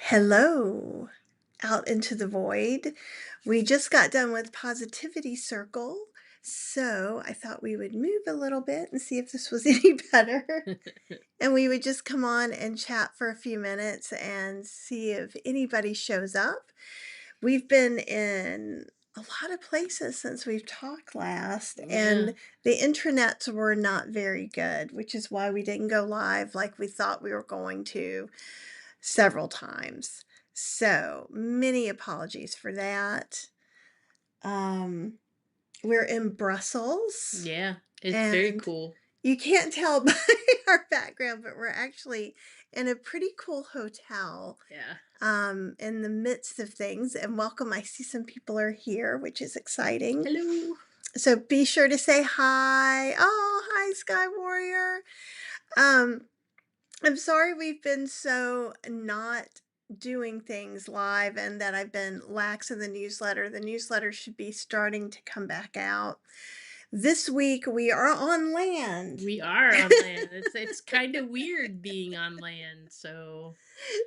Hello, out into the void. We just got done with Positivity Circle, so I thought we would move a little bit and see if this was any better. And we would just come on and chat for a few minutes and see if anybody shows up. We've been in a lot of places since we've talked last, Yeah. and the intranets were not very good, which is why we didn't go live like we thought we were going to several times. So, many apologies for that. Um, we're in Brussels, Yeah. It's very and cool. you can't tell by our background, but we're actually in a pretty cool hotel Yeah. in the midst of things. And welcome, I see some people are here, which is exciting. Hello. So be sure to say hi. Oh, hi, Sky Warrior. Um, I'm sorry we've been so not doing things live and that I've been lax in the newsletter. The newsletter should be starting to come back out. This week we are on land. We are on land. It's kind of weird being on land. So,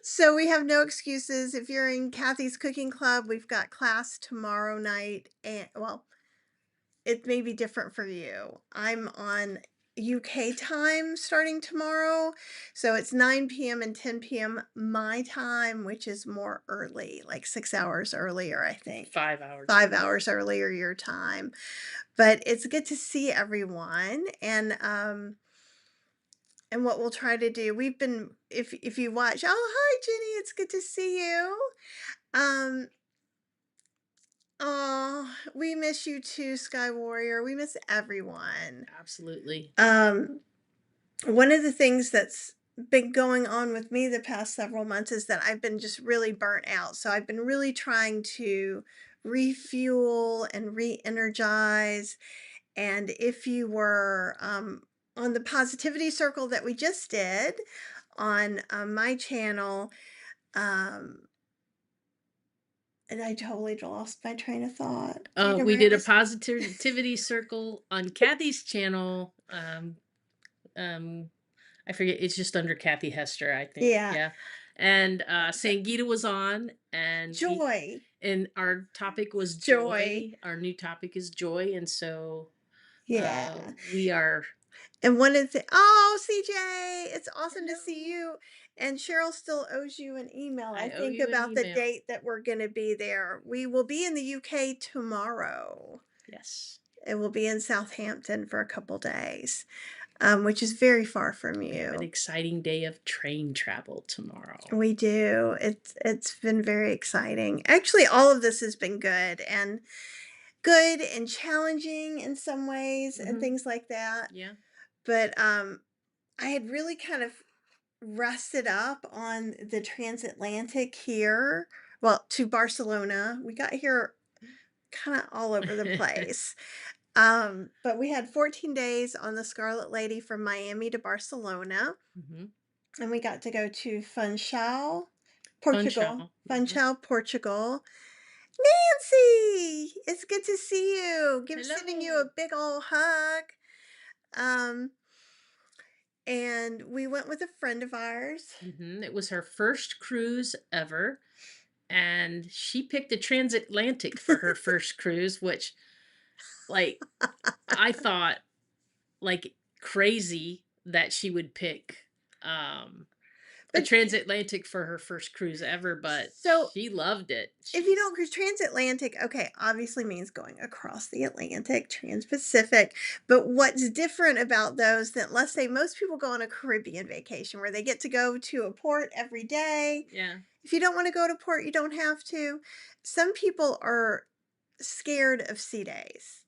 So we have no excuses. If you're in Kathy's Cooking Club, we've got class tomorrow night. And well, it may be different for you. I'm on UK time starting tomorrow. So it's 9 p.m. and 10 p.m. my time, which is more early, like 6 hours earlier, I think. 5 hours 5 hours earlier. earlier your time. But it's good to see everyone. And what we'll try to do, we've been if you watch, oh hi Jenny, it's good to see you. Um oh, we miss you too, Sky Warrior. We miss everyone. Absolutely. Um, One of the things that's been going on with me the past several months is that I've been just really burnt out. So I've been really trying to refuel and re-energize. And if you were on the positivity circle that we just did on my channel, um, and I totally lost my train of thought. Do you know We where I did a was? positivity circle on Kathy's channel. Um, I forget. It's just under Kathy Hester, I think. Yeah, Yeah. And Sangita was on, and joy, our topic was joy. joy. Our new topic is joy, and so Yeah. we are. And one of the oh, CJ, it's awesome to see Hello. you. And Cheryl still owes you an email, I I owe think, you an about the email. date that we're going to be there. We will be in the UK tomorrow. Yes. And we'll be in Southampton for a couple days, which is very far from We have an you. exciting day of train travel tomorrow. We do. It's been very exciting. Actually, all of this has been good and challenging in some ways and Mhm. things like that. Yeah. But I had really kind of rested up on the transatlantic here. Well, to Barcelona. We got here kind of all over the place. But we had 14 days on the Scarlet Lady from Miami to Barcelona, Mhm. and we got to go to Funchal, Portugal. Funchal. Mhm. Funchal, Portugal. Nancy, it's good to see you. Sending you a Hello. big old hug. Um, and we went with a friend of ours. It was her first cruise ever, and she picked the transatlantic for her first cruise, which, like, I thought, like, crazy that she would pick, a But transatlantic for her first cruise ever, but so she loved it. if you don't, because transatlantic, okay, obviously means going across the Atlantic, trans-Pacific. But what's different about those that, let's say, most people go on a Caribbean vacation where they get to go to a port every day. Yeah. If you don't want to go to port, you don't have to. Some people are scared of sea days.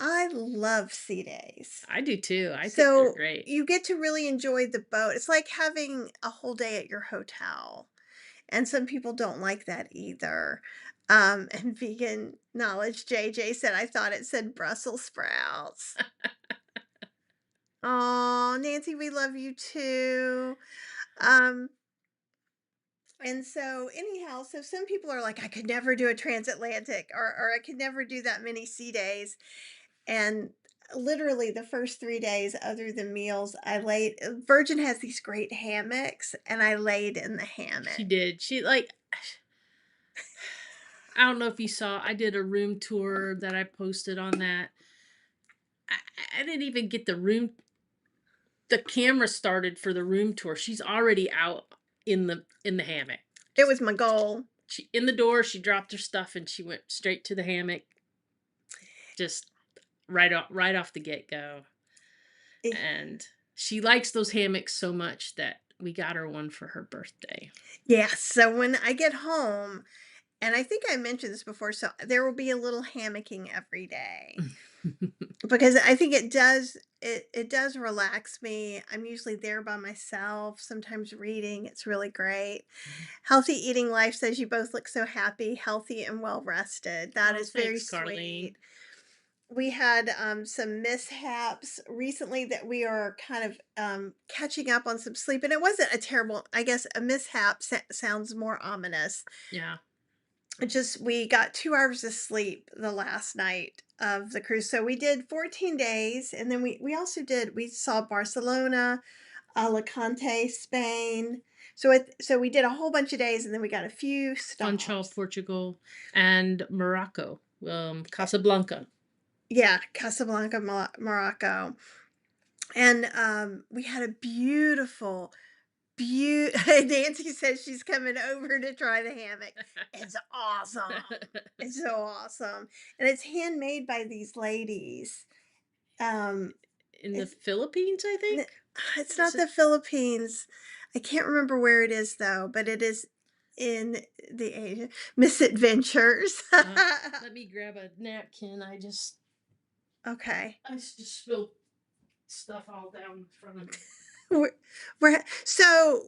I love sea days. I do too. I think they're So great. you get to really enjoy the boat. It's like having a whole day at your hotel. And some people don't like that either. And vegan knowledge, JJ said, I thought it said Brussels sprouts. Oh, Nancy, we love you too. Um, and so anyhow, so some people are like, I could never do a transatlantic or I could never do that many sea days. And literally the first 3 days, other than meals, I laid Virgin has these great hammocks, and I laid in the She hammock. did. She like I don't know if you saw, I did a room tour that I posted on that. I, I didn't even get the camera started for the room tour. She's already out in the hammock. It Just was my goal. she in the door, she dropped her stuff and she went straight to the hammock, just right off the get-go. Eh, And she likes those hammocks so much that we got her one for her birthday. yes, so when I get home, and I think I mentioned this before, so there will be a little hammocking every day because I think it does relax me. I'm usually there by myself, sometimes reading. It's really great. Healthy Eating Life says you both look so happy, healthy, and well rested. That Oh, is very thanks, Carlene. sweet. We had some mishaps recently that we are kind of catching up on some sleep, and it wasn't a terrible, I guess a mishap sounds more ominous. Yeah. It just, we got 2 hours of sleep the last night of the cruise. So we did 14 days, and then we saw Barcelona, Alicante, Spain. So we did a whole bunch of days, and then we got a few Funchal, stops. Portugal, and Morocco, Casablanca. Yeah, Casablanca, Morocco. And we had a beautiful, Nancy says she's coming over to try the hammock. It's awesome. It's so awesome. And it's handmade by these ladies. Um, In the it's Philippines, I n- think. it's Is not it? the Philippines. I can't remember where it is though, but it is in the Asia misadventures. Uh, Let me grab a napkin. Okay. I just spilled stuff all down in front of me. We're, so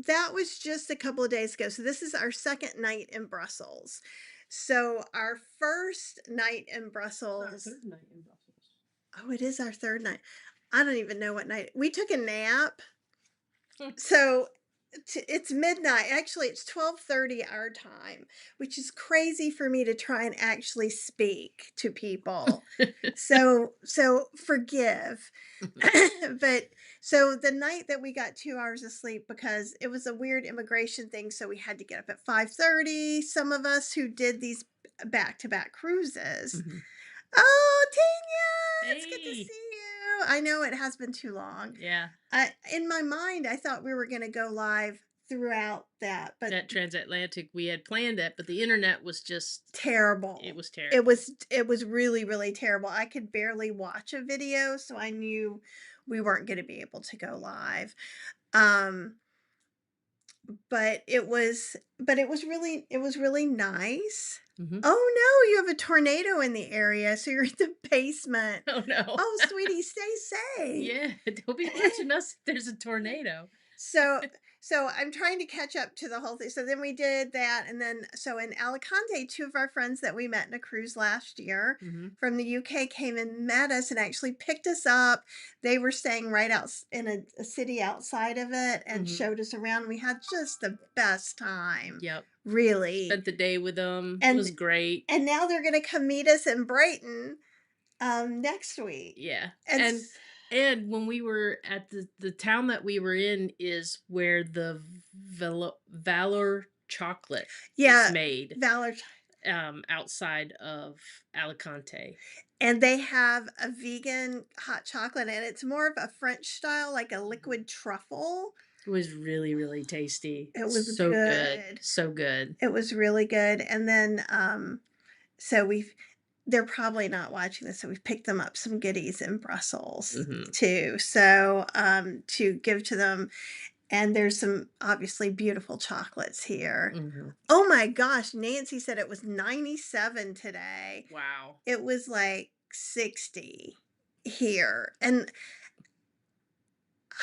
that was just a couple of days ago. So this is our second night in Brussels. So our first night in It's our Brussels. third night in Brussels. Oh, it is our third night. I don't even know what night. We took a nap. So it's midnight. Actually, it's 12:30 our time, which is crazy for me to try and actually speak to people. So forgive. But so the night that we got 2 hours of sleep because it was a weird immigration thing, so we had to get up at 5:30. Some of us who did these back-to-back cruises. Mhm. Oh, Tanya, it's good to Hey. see you. I know it has been too long. Yeah, In my mind, I thought we were going to go live throughout that, but that transatlantic, we had planned it, but the internet was just, it terrible. was It terrible. was it was really really terrible. I could barely watch a video, so I knew we weren't going to be able to go live. Um but it was really nice. Hmm. Oh no, you have a tornado in the area, so you're in the basement. Oh no. Oh, sweetie, stay safe. Yeah, don't be watching us if there's a tornado. So so I'm trying to catch up to the whole thing. So then we did that, and then so in Alicante, two of our friends that we met in a cruise last year Hmm. from the UK came and met us and actually picked us up. They were staying right out in a city outside of it and Hmm. showed us around. We had just the best time, Yep. really. Spent the day with them. It And was great. and now they're going to come meet us in Brighton next week. Yeah. And And when we were at the town that we were in is where the Valor chocolate is yeah, made, Valor. outside of Alicante. And they have a vegan hot chocolate, and it's more of a French style, like a Mhm. liquid truffle. It was really, really tasty. It was So good. good. So good. It was really good. And then, so they're probably not watching this, so we've picked them up some goodies in Brussels Hmm. too. So, to give to them. And there's some obviously beautiful chocolates here. Hmm. Oh my gosh, Nancy said it was 97 today. Wow. It was like 60 here. And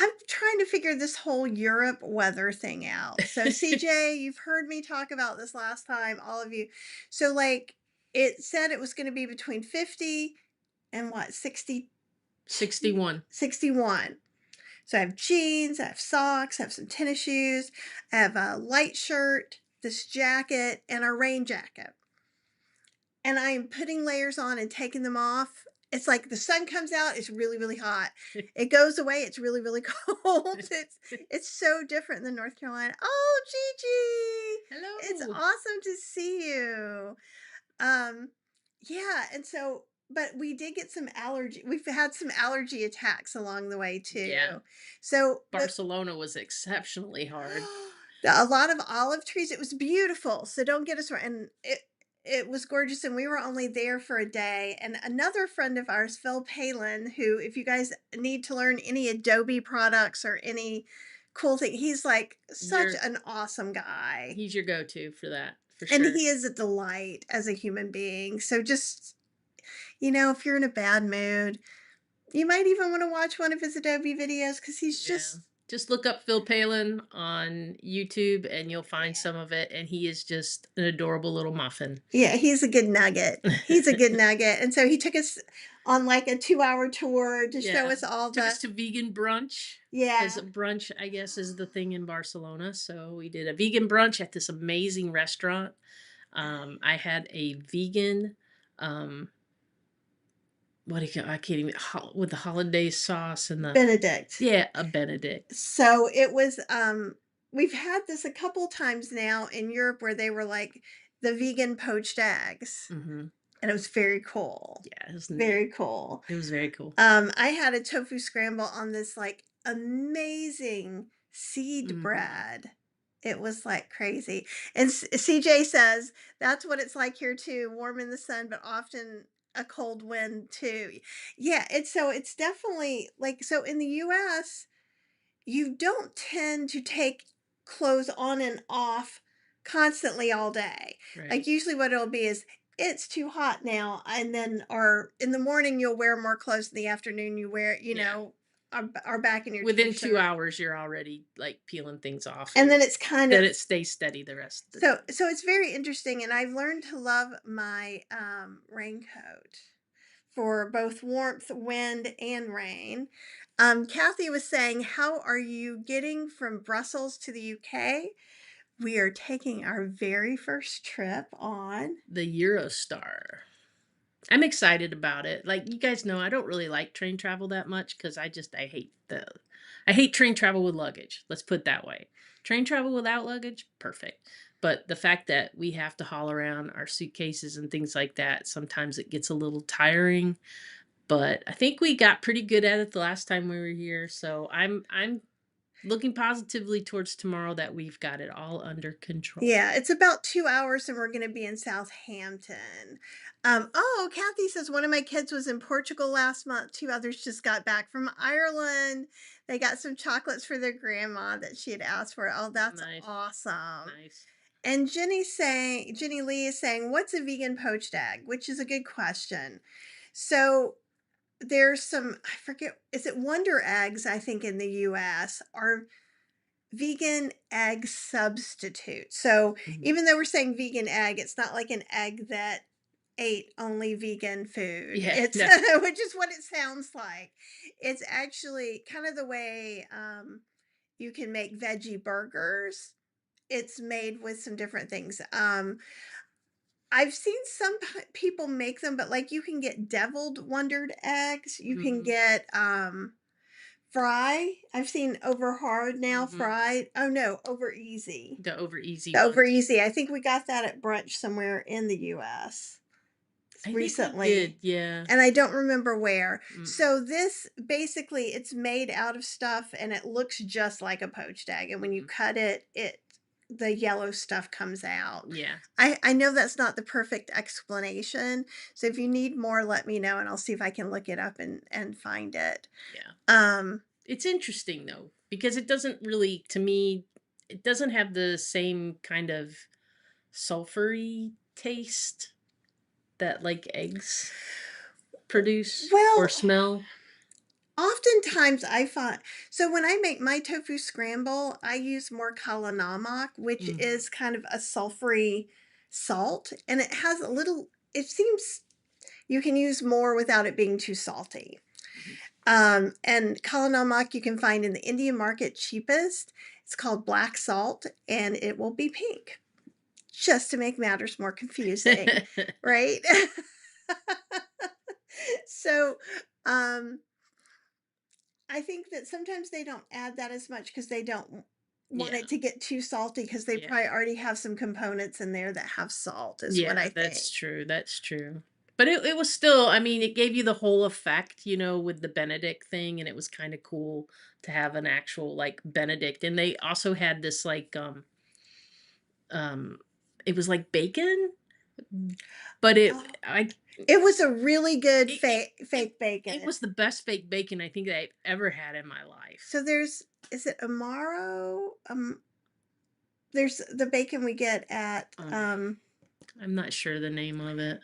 I'm trying to figure this whole Europe weather thing out. So, CJ, you've heard me talk about this last time, all of you. So, like, it said it was going to be between 50 and what, 60, 61. 61. So, I have jeans, I have socks, I have some tennis shoes, I have a light shirt, this jacket, and a rain jacket. And I am putting layers on and taking them off. It's like the sun comes out, it's really, really hot. It goes away, it's really, really cold. It's so different than North Carolina. Oh, Gigi, it's Hello. awesome to see you. Um, yeah, and so but we did get some allergy. We've had some allergy attacks along the way Yeah. too. So, but Barcelona was exceptionally hard. a lot of olive trees. It was beautiful. So don't get us wrong. And it was gorgeous. And we were only there for a day. And another friend of ours, Phil Palin, who, if you guys need to learn any Adobe products or any cool thing, he's like such You're an awesome guy. He's your go-to for that, for And sure. he is a delight as a human being. So just, if you're in a bad mood, you might even want to watch one of his Adobe videos because he's Yeah. just, Just look up Phil Palin on YouTube and you'll find yeah. some of it, and he is just an adorable little muffin. Yeah, he's a good nugget. He's a good nugget, and so he took us on, like, a 2-hour tour to show Yeah. us all Took us the. to vegan brunch because Yeah, brunch, I guess, is the thing in Barcelona. So we did a vegan brunch at this amazing restaurant. I had a vegan, um, what do you call, I can't even, with the hollandaise sauce and the, Benedict. yeah, a Benedict. So it was, we've had this a couple times now in Europe where they were, like, the vegan poached eggs, Hmm. and it was very cool. Yeah, it was neat. Very cool. It was very cool. I had a tofu scramble on this, like, amazing seed Hmm. bread. It was like crazy. And CJ says that's what it's like here too, warm in the sun, but often a cold wind too. Yeah, it's definitely like so in the US, you don't tend to take clothes on and off constantly all day. Like Right. usually what it'll be is it's too hot now and then or in the morning you'll wear more clothes in the afternoon you wear, Yeah. are back in your Within two t-shirt. hours, you're already like peeling things off, And and then it's kind then of it stays steady the rest of the time. so it's very interesting and I've learned to love my raincoat for both warmth, wind, and rain. Kathy was saying, how are you getting from Brussels to the UK? We are taking our very first trip on. The Eurostar. I'm excited about it. Like you guys know, I don't really like train travel that much because I hate train travel with luggage. Let's put it that way. Train travel without luggage, perfect. But the fact that we have to haul around our suitcases and things like that, sometimes it gets a little tiring. But I think we got pretty good at it the last time we were here. So I'm looking positively towards tomorrow that we've got it all under control. Yeah, it's about 2 hours and we're going to be in Southampton. Oh, Kathy says one of my kids was in Portugal last month. Two others just got back from Ireland. They got some chocolates for their grandma that she had asked for. Oh, that's Nice. awesome. Nice. And Jenny Lee is saying, what's a vegan poached egg? Which is a good question. So there's some, I forget, is it Wonder Eggs, I think, in the US are vegan egg substitute. So Mhm. even though we're saying vegan egg, it's not like an egg that ate only vegan food. Yeah, It's no. which is what it sounds like. It's actually kind of the way you can make veggie burgers. It's made with some different things. I've seen some people make them, but like you can get deviled wondered eggs. You can Mhm. get fry. I've seen over hard now Mhm. fried. Oh no, over easy. The over easy The over ones. easy. I think we got that at brunch somewhere in the US I think we did, recently. yeah. And I don't remember where. Mm. So this basically it's made out of stuff and it looks just like a poached egg. And when you Mhm. cut it, the yellow stuff comes out. Yeah, I know that's not the perfect explanation. So if you need more, let me know and I'll see if I can look it up and find it. yeah. Um, It's interesting though, because it doesn't really, to me, it doesn't have the same kind of sulfury taste that like eggs produce or well, smell. oftentimes I find so when I make my tofu scramble, I use more kalanamak, which Mhm. is kind of a sulfury salt, and it has a little. It seems you can use more without it being too salty. Mhm. And kalanamak you can find in the Indian market cheapest. It's called black salt, and it will be pink, just to make matters more confusing, right? So, um, I think that sometimes they don't add that as much because they don't want Yeah. it to get too salty because they Yeah. probably already have some components in there that have salt, is what Yeah, I that's think. true, that's true. But it was still, I mean, it gave you the whole effect, with the Benedict thing, and it was kinda cool to have an actual, like, Benedict, and they also had this, like, um it was like bacon, but Oh, it was a really good it it it fake bacon. it was the best fake bacon I think that I've ever had in my life. So is it Amaro? There's the bacon we get at, Um, I'm not sure the name of it.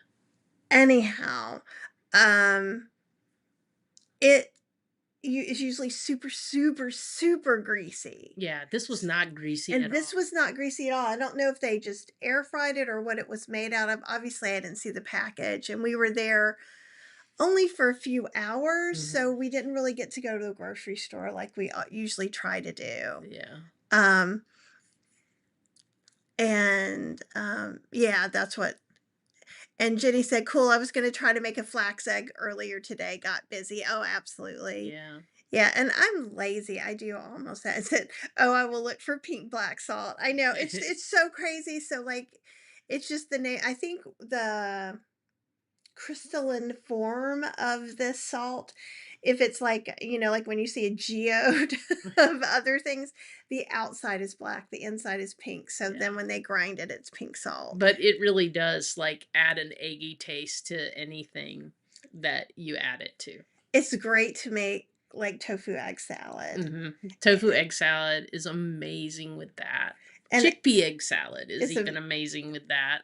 anyhow, um, it is usually super, super, super greasy. Yeah, this was S- not greasy And at this all. was not greasy at all. I don't know if they just air fried it or what it was made out of. Obviously, I didn't see the package, and we were there only for a few hours, so Mhm. we didn't really get to go to the grocery store like we usually try to do. Yeah. Um, yeah, that's what. And Jenny said, "Cool, I was gonna try to make a flax egg earlier today, got busy." Oh, absolutely. Yeah. Yeah, and I'm lazy. I do almost that. I said, "Oh, I will look for pink black salt." I know it's so crazy. So like, it's just the name. I think the crystalline form of this salt, if it's like like when you see a geode of other things, the outside is black, the inside is pink. So then Yeah. when they grind it, it's pink salt. But it really does, like, add an eggy taste to anything that you add it to. It's great to make like tofu egg salad. Mhm. Tofu egg salad is amazing with that. And Chickpea egg salad is it's even a amazing with that.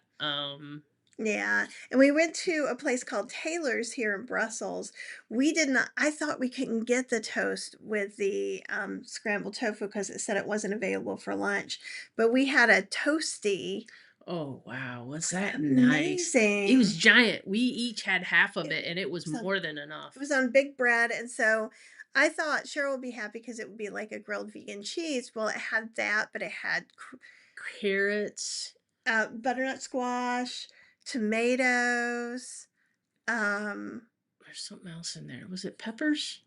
Yeah, and we went to a place called Taylor's here in Brussels. We did not I thought we couldn't get the toast with the, scrambled tofu because it said it wasn't available for lunch, but we had a toasty. Oh, wow, was It that was nice. It was amazing. giant. We each had half of It it, and it was was on more than it enough. was on big bread, and so I thought Cheryl would be happy because it would be like a grilled vegan cheese. Well, it had that, but it had Carrots. butternut squash, tomatoes, um There's something else in there. Was it peppers?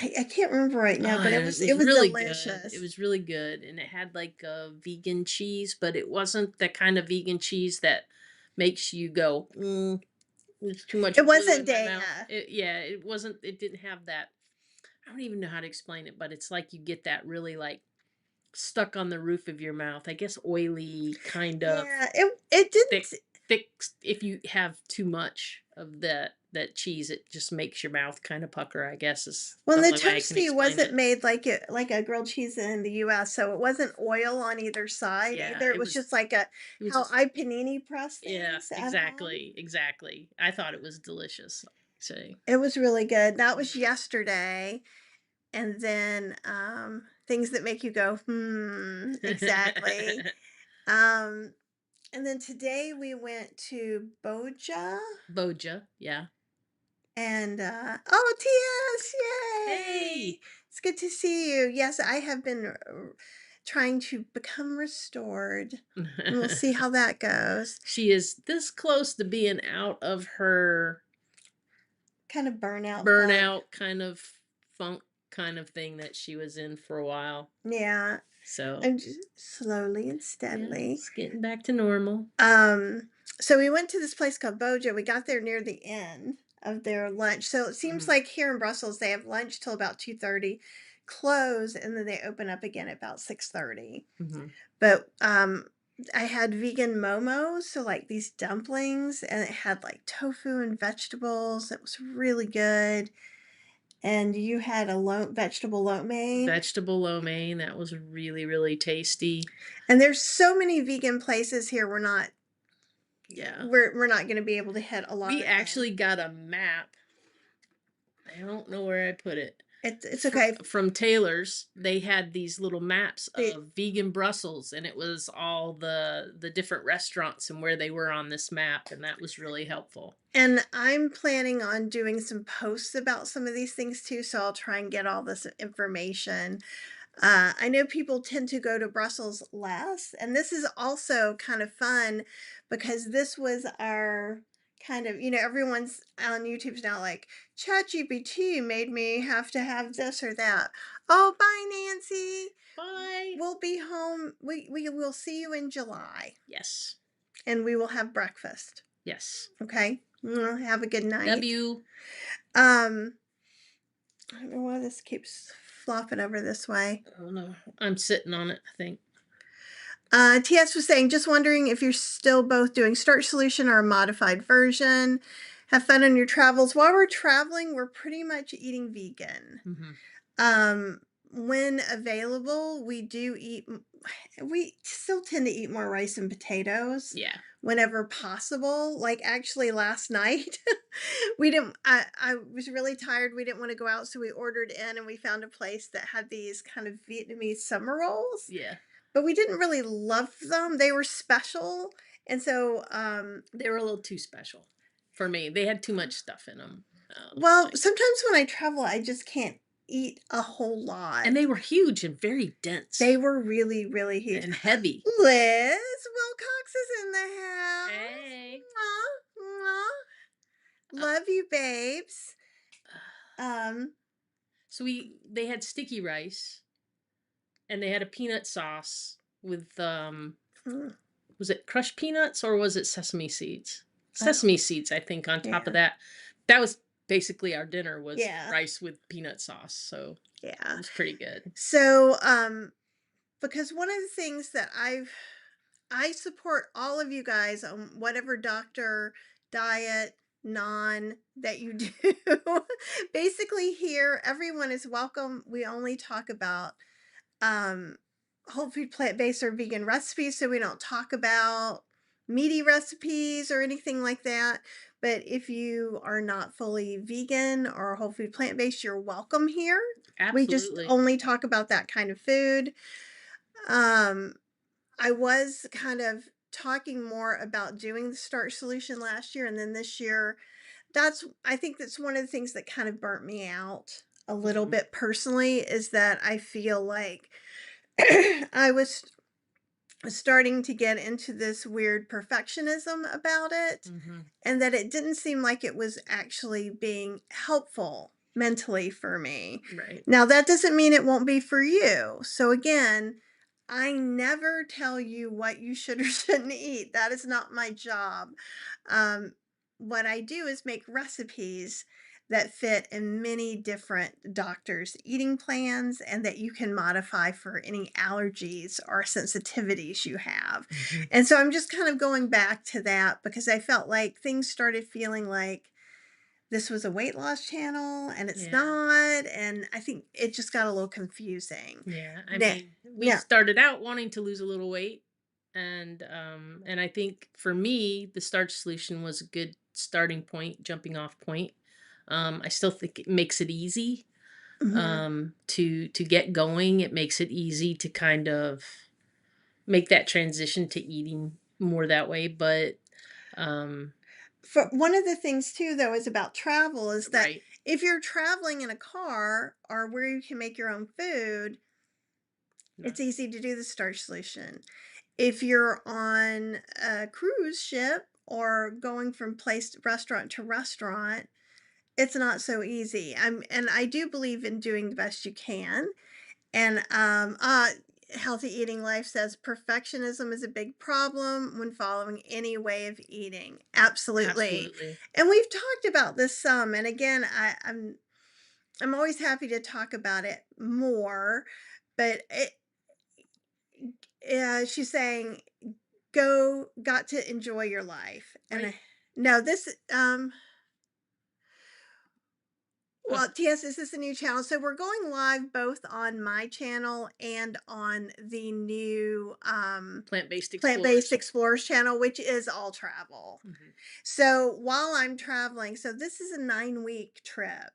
I can't remember right now, Oh, but it it was was really good. It delicious. was really good, and it had, like, a vegan cheese, but it wasn't the kind of vegan cheese that makes you go, "There's too much It glue wasn't in my mouth." Dana. Yeah, it didn't have that. I don't even know how to explain it, but it's like you get that really, like, stuck on the roof of your mouth, I guess oily, kind of Yeah, it thick didn't. thick if you have too much of that cheese, it just makes your mouth kinda pucker, I guess, is Well, the the only way I can toasty explain wasn't it. made like a grilled cheese in the US, so it wasn't oil on either side Yeah, either. It was just like a it was how just I panini press yeah, things at home. exactly, exactly. I thought it was delicious, actually. It was really good. That was Mhm. yesterday, and then, things that make you go, "Hmm," exactly. Um, and then today we went to Boja. Boja, yeah. And, oh, TS, yay! Hey! It's good to see you. Yes, I have been trying to become restored, and we'll see how that goes. She is this close to being out of her Kind of burnout funk. burnout kind of funk kind of thing that she was in for a while. Yeah, So, I'm just slowly and yeah, steadily. it's getting back to normal. So we went to this place called Boja. We got there near the end of their lunch. So it seems Mhm, like here in Brussels they have lunch till about 2:30, close, and then they open up again at about 6:30. mhm. But, I had vegan momos, so, like, these dumplings, and it had, like, tofu and vegetables. It was really good, and you had a vegetable lo mein, Vegetable lo mein, that was really, really tasty. and there's so many vegan places here, Yeah. we're not gonna be able to hit a lot We of them. actually got a map. I don't know where I put it. It's okay. From Taylor's, they had these little maps The of vegan Brussels, and it was all the different restaurants and where they were on this map, and that was really helpful. And I'm planning on doing some posts about some of these things too, so I'll try and get all this information. I know people tend to go to Brussels less, and this is also kind of fun because this was our kind of, everyone's on YouTube's now like, ChatGPT made me have to have this or that. Oh, bye, Nancy. Bye. We'll be home. We will see you in July Yes. and we will have breakfast. Yes. Okay. Have a good night. W. Um, I don't know why this keeps flopping over this way. Oh no, I'm sitting on it, I think. TS was saying, just wondering if you're still both doing Starch Solution or a modified version. Have fun on your travels. While we're traveling, we're pretty much eating vegan. Mm-hmm. Um, when available, we still tend to eat more rice and potatoes Yeah. whenever possible. Like actually last night, I was really tired. We didn't want to go out. So we ordered in and we found a place that had these kind of Vietnamese summer rolls, Yeah. but we didn't really love them. They were special. And so, They were a little too special for me. They had too much stuff in them. well, Like, sometimes when I travel, I just can't eat a whole lot. and they were huge and very dense They were really, really huge. and heavy. Liz Wilcox is in the house. Hey. Mwah, mwah. Uh, Love you, babes. Um, so they had sticky rice and they had a peanut sauce with mm, was it crushed peanuts or was it sesame seeds? I don't, Sesame seeds, I think, on top of yeah, that. That was basically our dinner was yeah, rice with peanut sauce. So it yeah. was pretty good. So, because one of the things that I support all of you guys on whatever doctor, diet, non that you do. Basically, here, everyone is welcome. We only talk about um, whole food, plant based, or vegan recipes. So we don't talk about meaty recipes or anything like that. But if you are not fully vegan or whole food, plant based, you're welcome here. We just Absolutely. only talk about that kind of food. Um, I was kind of talking more about doing the starch solution last year, and then this year, I think that's one of the things that kind of burnt me out a little Hmm. bit personally is that I feel like I was starting to get into this weird perfectionism about it, Hmm. and that it didn't seem like it was actually being helpful mentally for me. Right. Now, that doesn't mean it won't be for you. So, again, I never tell you what you should or shouldn't eat. That is not my job. Um, what I do is make recipes that fit in many different doctors' eating plans and that you can modify for any allergies or sensitivities you have. Hmm. And so I'm just kind of going back to that because I felt like things started feeling like this was a weight loss channel and it's Yeah. not. And I think it just got a little confusing. Yeah. I Now, mean, we yeah. started out wanting to lose a little weight, and I think for me, the starch solution was a good starting point, jumping off point. I still think it makes it easy Mhm. to get going. It makes it easy to kind of make that transition to eating more that way, but um For one of the things too, though, is about travel is that right. if you're traveling in a car or where you can make your own food, No. it's easy to do the starch solution. If you're on a cruise ship or going from place restaurant to restaurant, it's not so easy. And I do believe in doing the best you can. And Healthy Eating Life says perfectionism is a big problem when following any way of eating. Absolutely. Absolutely. And we've talked about this some. And again, I'm always happy to talk about it more. But she's saying got to enjoy your life. And Right. I no, this Oh, well, TS, this is a new channel. So we're going live both on my channel and on the new plant-based Plant-Based explorers. Explorers channel, which is all travel. Hmm. So while I'm traveling, so this is a 9-week trip.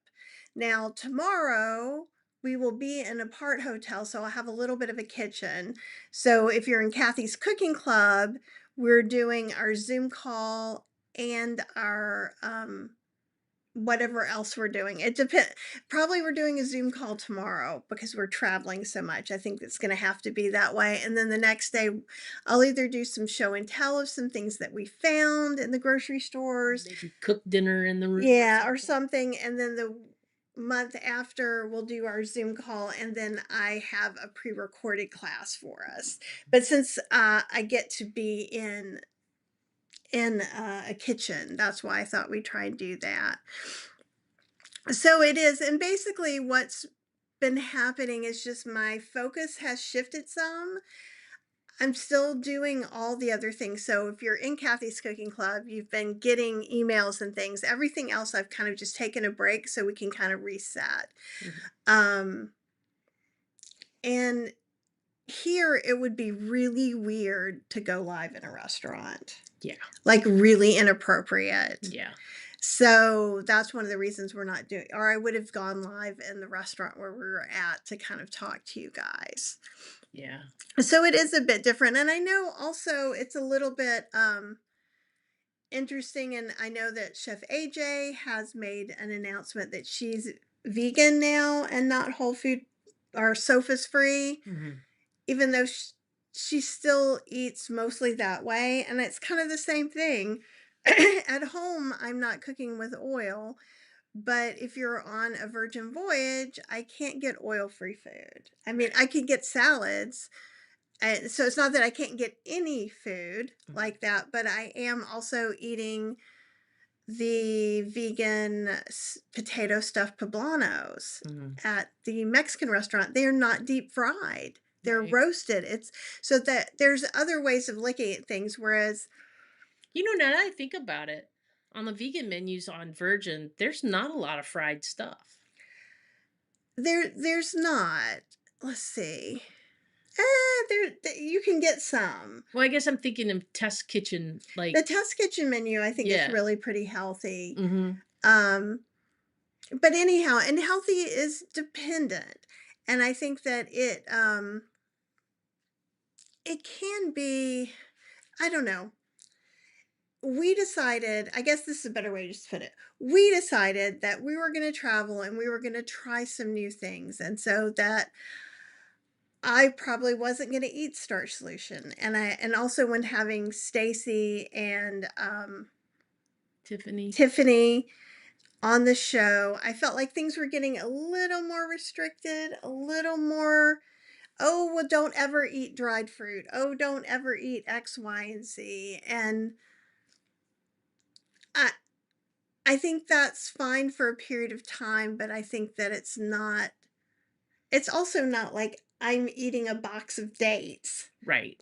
Now, tomorrow we will be in a part hotel, so I'll have a little bit of a kitchen. So if you're in Kathy's Cooking Club, we're doing our Zoom call and our whatever else we're doing. It depends. Probably we're doing a Zoom call tomorrow because we're traveling so much. I think it's going to have to be that way. And then the next day, I'll either do some show and tell of some things that we found in the grocery stores. Maybe cook dinner in the room or Yeah, or something. something. And then the month after, we'll do our Zoom call. And then I have a pre recorded class for us. But since I get to be in a kitchen, that's why I thought we'd try and do that. So it is, and basically what's been happening is just my focus has shifted some. I'm still doing all the other things. So if you're in Kathy's Cooking Club, you've been getting emails and things. Everything else I've kind of just taken a break so we can kind of reset. Mhm. Um and here it would be really weird to go live in a restaurant. Yeah. Like really inappropriate. Yeah. So that's one of the reasons we're not doing, or I would have gone live in the restaurant where we were at to kind of talk to you guys. Yeah. So it is a bit different. And I know also it's a little bit interesting. And I know that Chef AJ has made an announcement that she's vegan now and not whole food or sofas free, Mhm. even though she still eats mostly that way. And it's kind of the same thing. At home, I'm not cooking with oil. But if you're on a virgin voyage, I can't get oil-free food. I mean, Right. I could get salads, and so it's not that I can't get any food Mhm. like that, but I am also eating the vegan potato stuffed poblanos Mhm. at the Mexican restaurant. They're not deep fried. They're Right. roasted. It's so that there's other ways of looking at things, whereas Now that I think about it, on the vegan menus on Virgin, there's not a lot of fried stuff. there's not. Let's see. You can get some. Well, I guess I'm thinking of Test Kitchen, The like, test kitchen menu, I think, is yeah. really pretty healthy. Mhm. Um, but anyhow, and healthy is dependent. And I think that it can be, I don't know. We decided, I guess this is a better way to just put it. We decided that we were going to travel and we were going to try some new things. And so that I probably wasn't going to eat starch solution. And also when having Stacy and Tiffany. Tiffany on the show, I felt like things were getting a little more restricted, a little more, oh, well, don't ever eat dried fruit. Oh, don't ever eat X, Y, and Z. And I I think that's fine for a period of time, but I think that it's also not like I'm eating a box of dates. Right.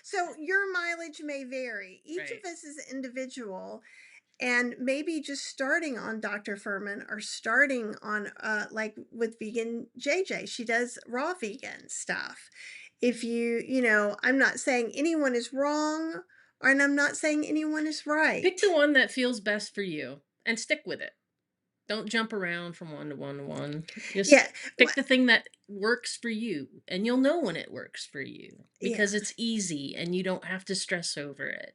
So your mileage may vary. Each of Right. us is individual. And maybe just starting on Dr. Furman or starting on like with vegan JJ, she does raw vegan stuff. If I'm not saying anyone is wrong, and I'm not saying anyone is Pick right. the one that feels best for you and stick with it. Don't jump around from one to one to one. Just Yeah. pick the thing that works for you, and you'll know when it works for you Yeah. because it's easy and you don't have to stress over it.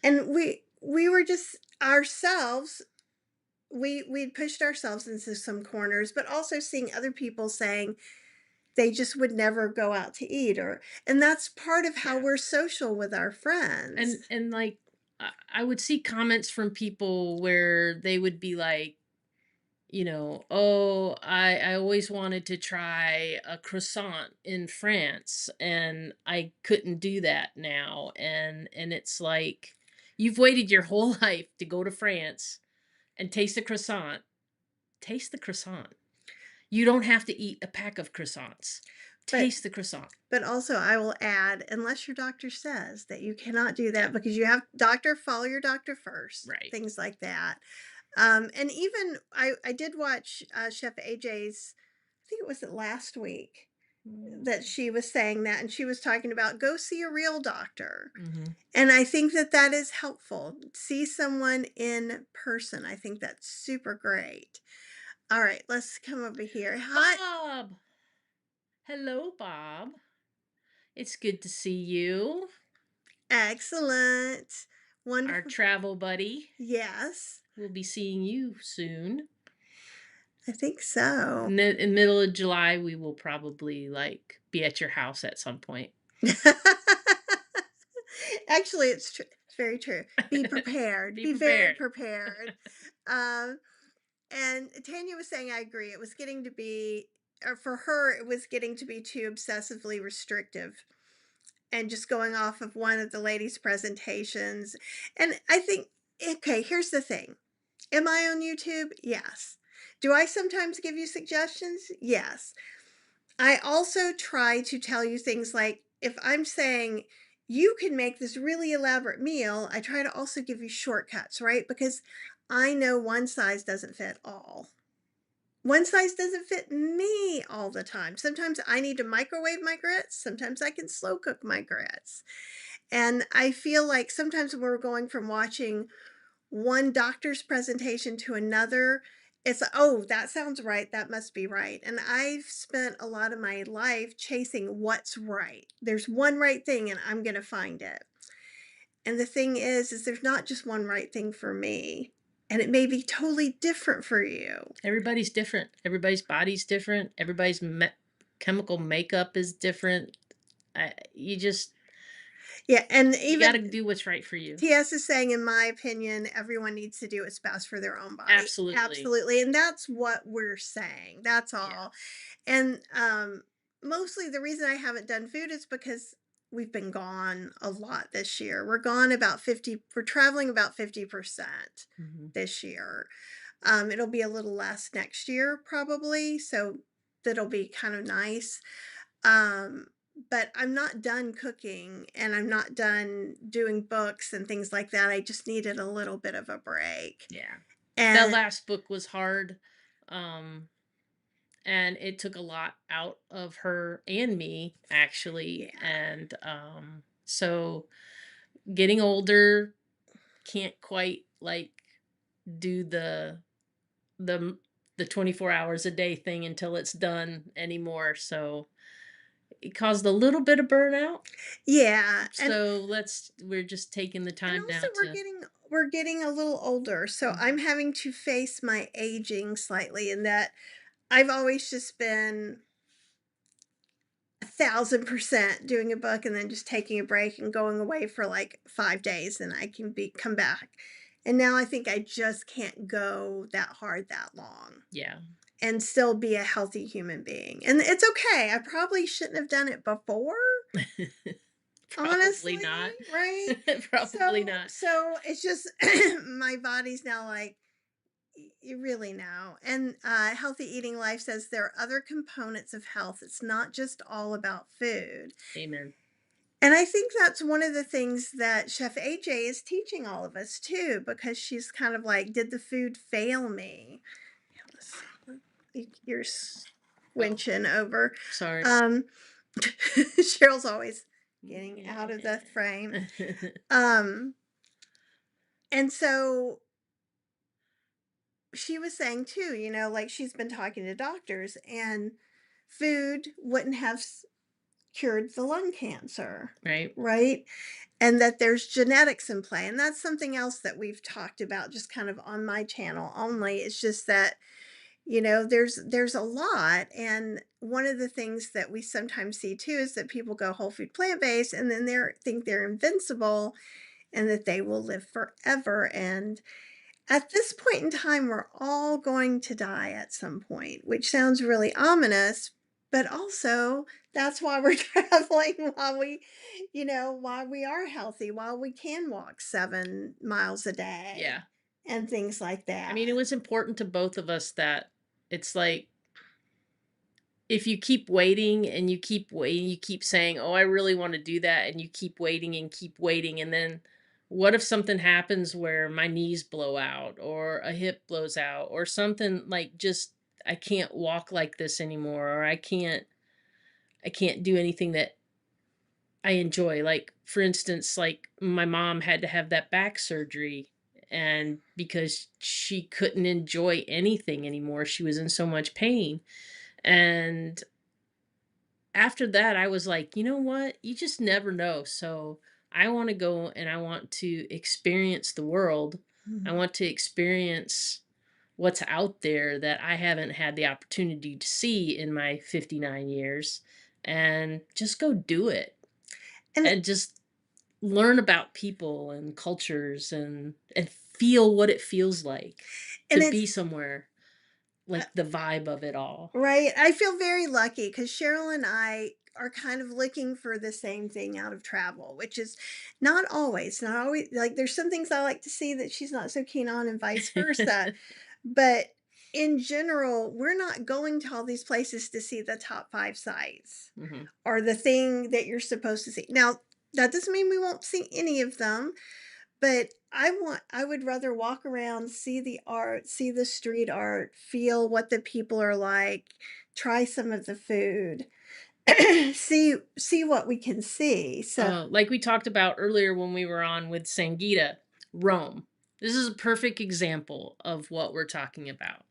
And we were just ourselves, we'd pushed ourselves into some corners, but also seeing other people saying they just would never go out to eat, and that's part of how Yeah. we're social with our And friends. like I would see comments from people where they would be like, oh, I always wanted to try a croissant in France and I couldn't do that now. And it's like you've waited your whole life to go to France and taste the croissant. Taste the croissant. You don't have to eat a pack of croissants. But Taste the croissant. But also, I will add, unless your doctor says that you cannot do Yeah. that because you have doctor, follow your doctor first, Right. things like that. And even I did watch Chef AJ's, I think it was last week that she was saying that, and she was talking about go see a real doctor. Mm-hmm. And I think that that is helpful. See someone in person. I think that's super great. All right, let's come over here. Hi, Bob. Hello, Bob. It's good to see you. excellent. our Wonderful. travel buddy. Yes, We'll be seeing you soon. I think so. In middle of July, we will probably be at your house at some point. Actually, it's very true. Be prepared. Be Be very prepared. prepared. Um, and Tanya was saying, I agree. It was getting to be, or for her, it was getting to be too obsessively restrictive. And just going off of one of the ladies' presentations. And I think, okay, here's the thing. Am I on YouTube? Yes. Do I sometimes give you suggestions? Yes. I also try to tell you things like if I'm saying you can make this really elaborate meal, I try to also give you shortcuts, right? Because I know one size doesn't fit all. One size doesn't fit me all the time. Sometimes I need to microwave my grits. Sometimes I can slow cook my grits. And I feel like sometimes when we're going from watching one doctor's presentation to another, it's, oh, that sounds right. That must be right. And I've spent a lot of my life chasing what's right. There's one right thing and I'm going to find it. And the thing is there's not just one right thing for me. And it may be totally different for you. Everybody's different. Everybody's body's different. Everybody's chemical makeup is different. You just Yeah. And you got to even do what's right for you. TS is saying, in my opinion, everyone needs to do what's best for their own body. Absolutely. Absolutely. And that's what we're saying. That's Yeah. all. And mostly the reason I haven't done food is because we've been gone a lot this year. We're gone about 50, we're traveling about 50% Mhm. this year. It'll be a little less next year, probably. So that'll be kind of nice. Um, but I'm not done cooking and I'm not done doing books and things like that. I just needed a little bit of a break. Yeah. That And last book was hard. Um and it took a lot out of her and me actually, yeah. and so getting older, can't quite do the the 24 hours a day thing until it's done anymore, so it caused a little bit of burnout. Yeah. So we're just taking the And time also now to. we're getting a little older. So I'm Mhm. having to face my aging slightly in that I've always just been 1,000% doing a book and then just taking a break and going away for like 5 days and I can be come back. And now I think I just can't go that hard that long Yeah. and still be a healthy human being. And it's okay. I probably shouldn't have done it before, Probably honestly, not. right? Probably So not. so it's just my body's now like you really know. And Healthy Eating Life says there are other components of health. It's not just all about food. Amen. And I think that's one of the things that Chef AJ is teaching all of us too, because she's kind of like, did the food fail me? You're Oh, squinching over. sorry. Um, Cheryl's always getting Yeah. out of the frame. Um, and so she was saying too, like she's been talking to doctors and food wouldn't have cured the lung cancer, Right. right? And that there's genetics in play. And that's something else that we've talked about just kind of on my channel only. It's just that, there's a lot. And one of the things that we sometimes see too is that people go whole food plant-based and then think they're invincible and that they will live forever. And at this point in time, we're all going to die at some point, which sounds really ominous, but also that's why we're traveling while we are healthy, while we can walk 7 miles a day Yeah. and things like I that. mean, it was important to both of us that it's like if you keep waiting and you keep waiting, you keep saying, "Oh, I really want to do that," and you keep waiting, and then what if something happens where my knees blow out or a hip blows out or something like just I can't walk like this anymore or I can't do anything that I enjoy. Like for instance, like my mom had to have that back surgery and because she couldn't enjoy anything anymore. She was in so much pain. And after that I was like, "You know what? You just never know." So I want to go and I want to experience the world. I Mhm. want to experience what's out there that I haven't had the opportunity to see in my 59 years, and just go do it And and just learn about people and cultures and feel what it feels like to and be it's somewhere, uh, like the vibe of it all. right. I feel very lucky because Cheryl and I are kind of looking for the same thing out of travel, which is not always like there's some things I like to see that she's not so keen on, and vice versa. But in general, we're not going to all these places to see the top five sites Mhm. or the thing that you're supposed to see. Now, that doesn't mean we won't see any of them, but I would rather walk around, see the art, see the street art, feel what the people are like, try some of the food, see what we can see. So, Like we talked about earlier when we were on with Sangita, Rome. This is a perfect example of what we're talking about.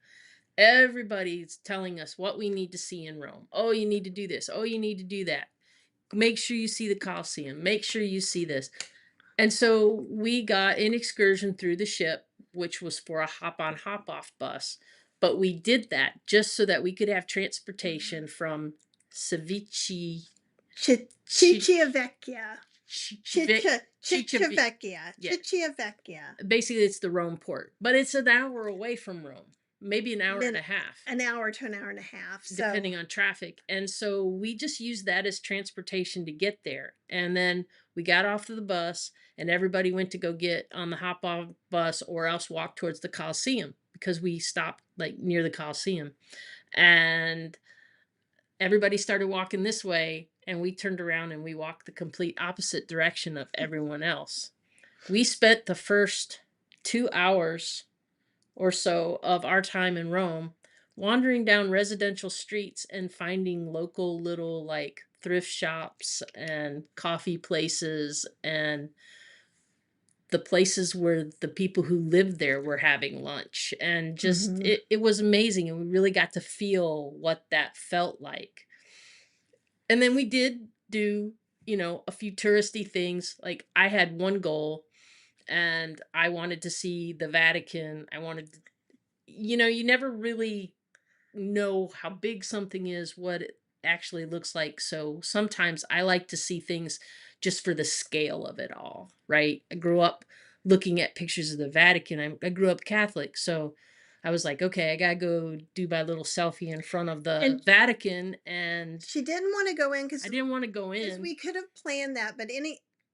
Everybody's telling us what we need to see in Rome. Oh, you need to do this. Oh, you need to do that. Make sure you see the Colosseum. Make sure you see this. And so we got an excursion through the ship, which was for a hop on, hop off bus. But we did that just so that we could have transportation from Ceviche, Chi- Cicciavecchia, Chichavi. Yeah, Cicciavecchia. basically it's the Rome port, but it's an hour away from Rome, maybe an hour and Min a half, An hour to an hour and a half. So, depending on traffic. And so we just used that as transportation to get there. And then we got off of the bus and everybody went to go get on the hop off bus or else walk towards the Coliseum because we stopped like near the Coliseum. And everybody started walking this way and we turned around and we walked the complete opposite direction of everyone else. We spent the first 2 hours or so of our time in Rome wandering down residential streets and finding local little like thrift shops and coffee places and the places where the people who lived there were having lunch, and just mhm. it was amazing, and we really got to feel what that felt like. And then we did do, a few touristy things. Like I had one goal and I wanted to see the Vatican. I wanted to, you never really know how big something is, what it actually looks like. So sometimes I like to see things just for the scale of it all, right? I grew up looking at pictures of the Vatican. I grew up Catholic. So I was like, okay, I got to go do my little selfie in front of the And Vatican. And she didn't wanna go in I didn't want to go because in. we could have planned that, but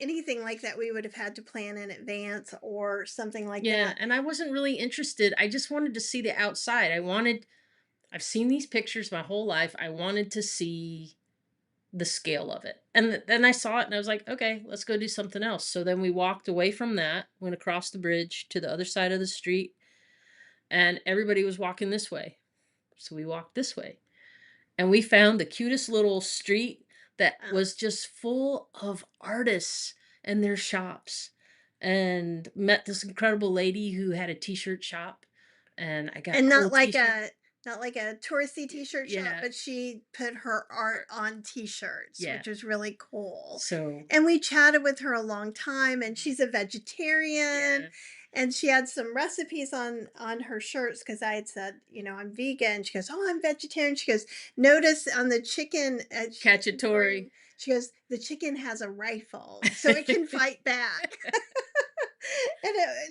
anything like that, we would have had to plan in advance or something like Yeah. that. And I wasn't really interested. I just wanted to see the outside. I've seen these pictures my whole life. I wanted to see the scale of it. And then I saw it and I was like, okay, let's go do something else. So then we walked away from that, went across the bridge to the other side of the street, and everybody was walking this way. So we walked this way. And we found the cutest little street that Uh, was just full of artists and their shops. And met this incredible lady who had a t-shirt shop. And I got and cool t-shirts. not like a touristy t-shirt shop, Yeah. but she put her art er, on t-shirts, Yeah. which was really cool. So, And we chatted with her a long time, and mhm, she's a vegetarian, yeah. and she had some recipes on her shirts because I had said, I'm vegan. She goes, "Oh, I'm vegetarian." She goes, "Notice on the chicken," she's Cacciatore. wearing. She goes, "The chicken has a rifle, so it can fight back."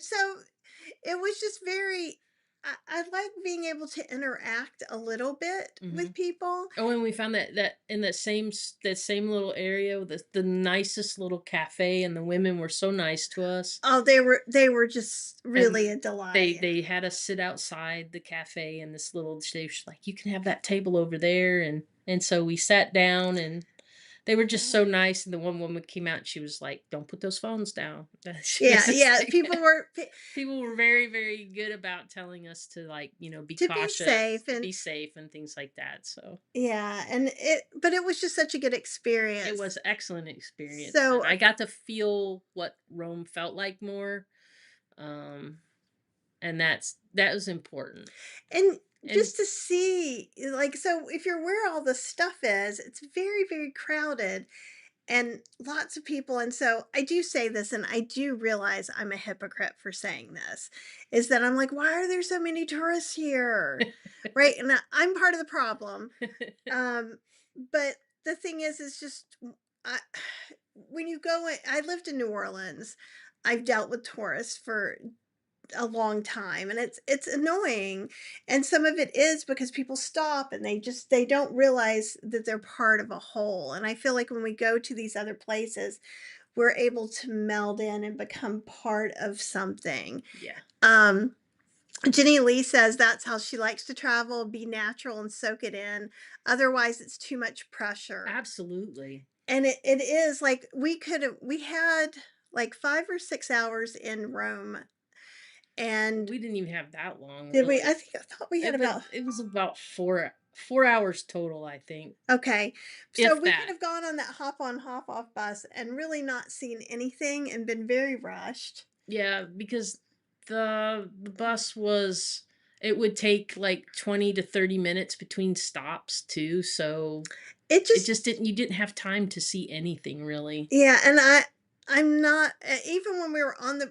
So it was just very. I like being able to interact a little bit Mhm. with people. Oh, and we found that in that same little area, the nicest little cafe, and the women were so nice to us, Oh, they were just and really a they delight. they had us sit outside the cafe in this little. They was like, you can have that table over there, and so we sat down, and they were just Uh, so nice. And the one woman came out, and she was like, "Don't put those phones down." She was yeah, just yeah. like, people were very, very good about telling us to like, be To be cautious, safe to and be safe, and things like that. So yeah, and but it was just such a good it experience. was excellent experience, So, and I got to feel what Rome felt like more, um, and that was important. and And just to see, like, so if you're where all the stuff is, it's very, very crowded. and lots of people, and so I do say this, and I do realize I'm a hypocrite for saying this, is that I'm like, "Why are there so many tourists here?" Right? And I'm part of the problem. Um, but the thing is just I, when you go in, I lived in New Orleans. I've dealt with tourists for a long time, and it's annoying, and some of it is because people stop and they don't realize that they're part of a whole, and I feel like when we go to these other places, we're able to meld in and become part of something. Yeah, um Jenny Lee says that's how she likes to travel, be natural and soak it in. Otherwise, it's too much pressure. absolutely. And it is like we had like 5 or 6 hours in Rome. And We didn't even have that long, did we? really. I thought we had about. It was about 4 hours total, I think, Okay. So if we could that. have gone on that hop on, hop off bus and really not seen anything and been very rushed. Yeah, because the bus was it would take like 20 to 30 minutes between stops too, so It it just, just didn't you didn't have time to see anything really. yeah, and I'm not even when we were on the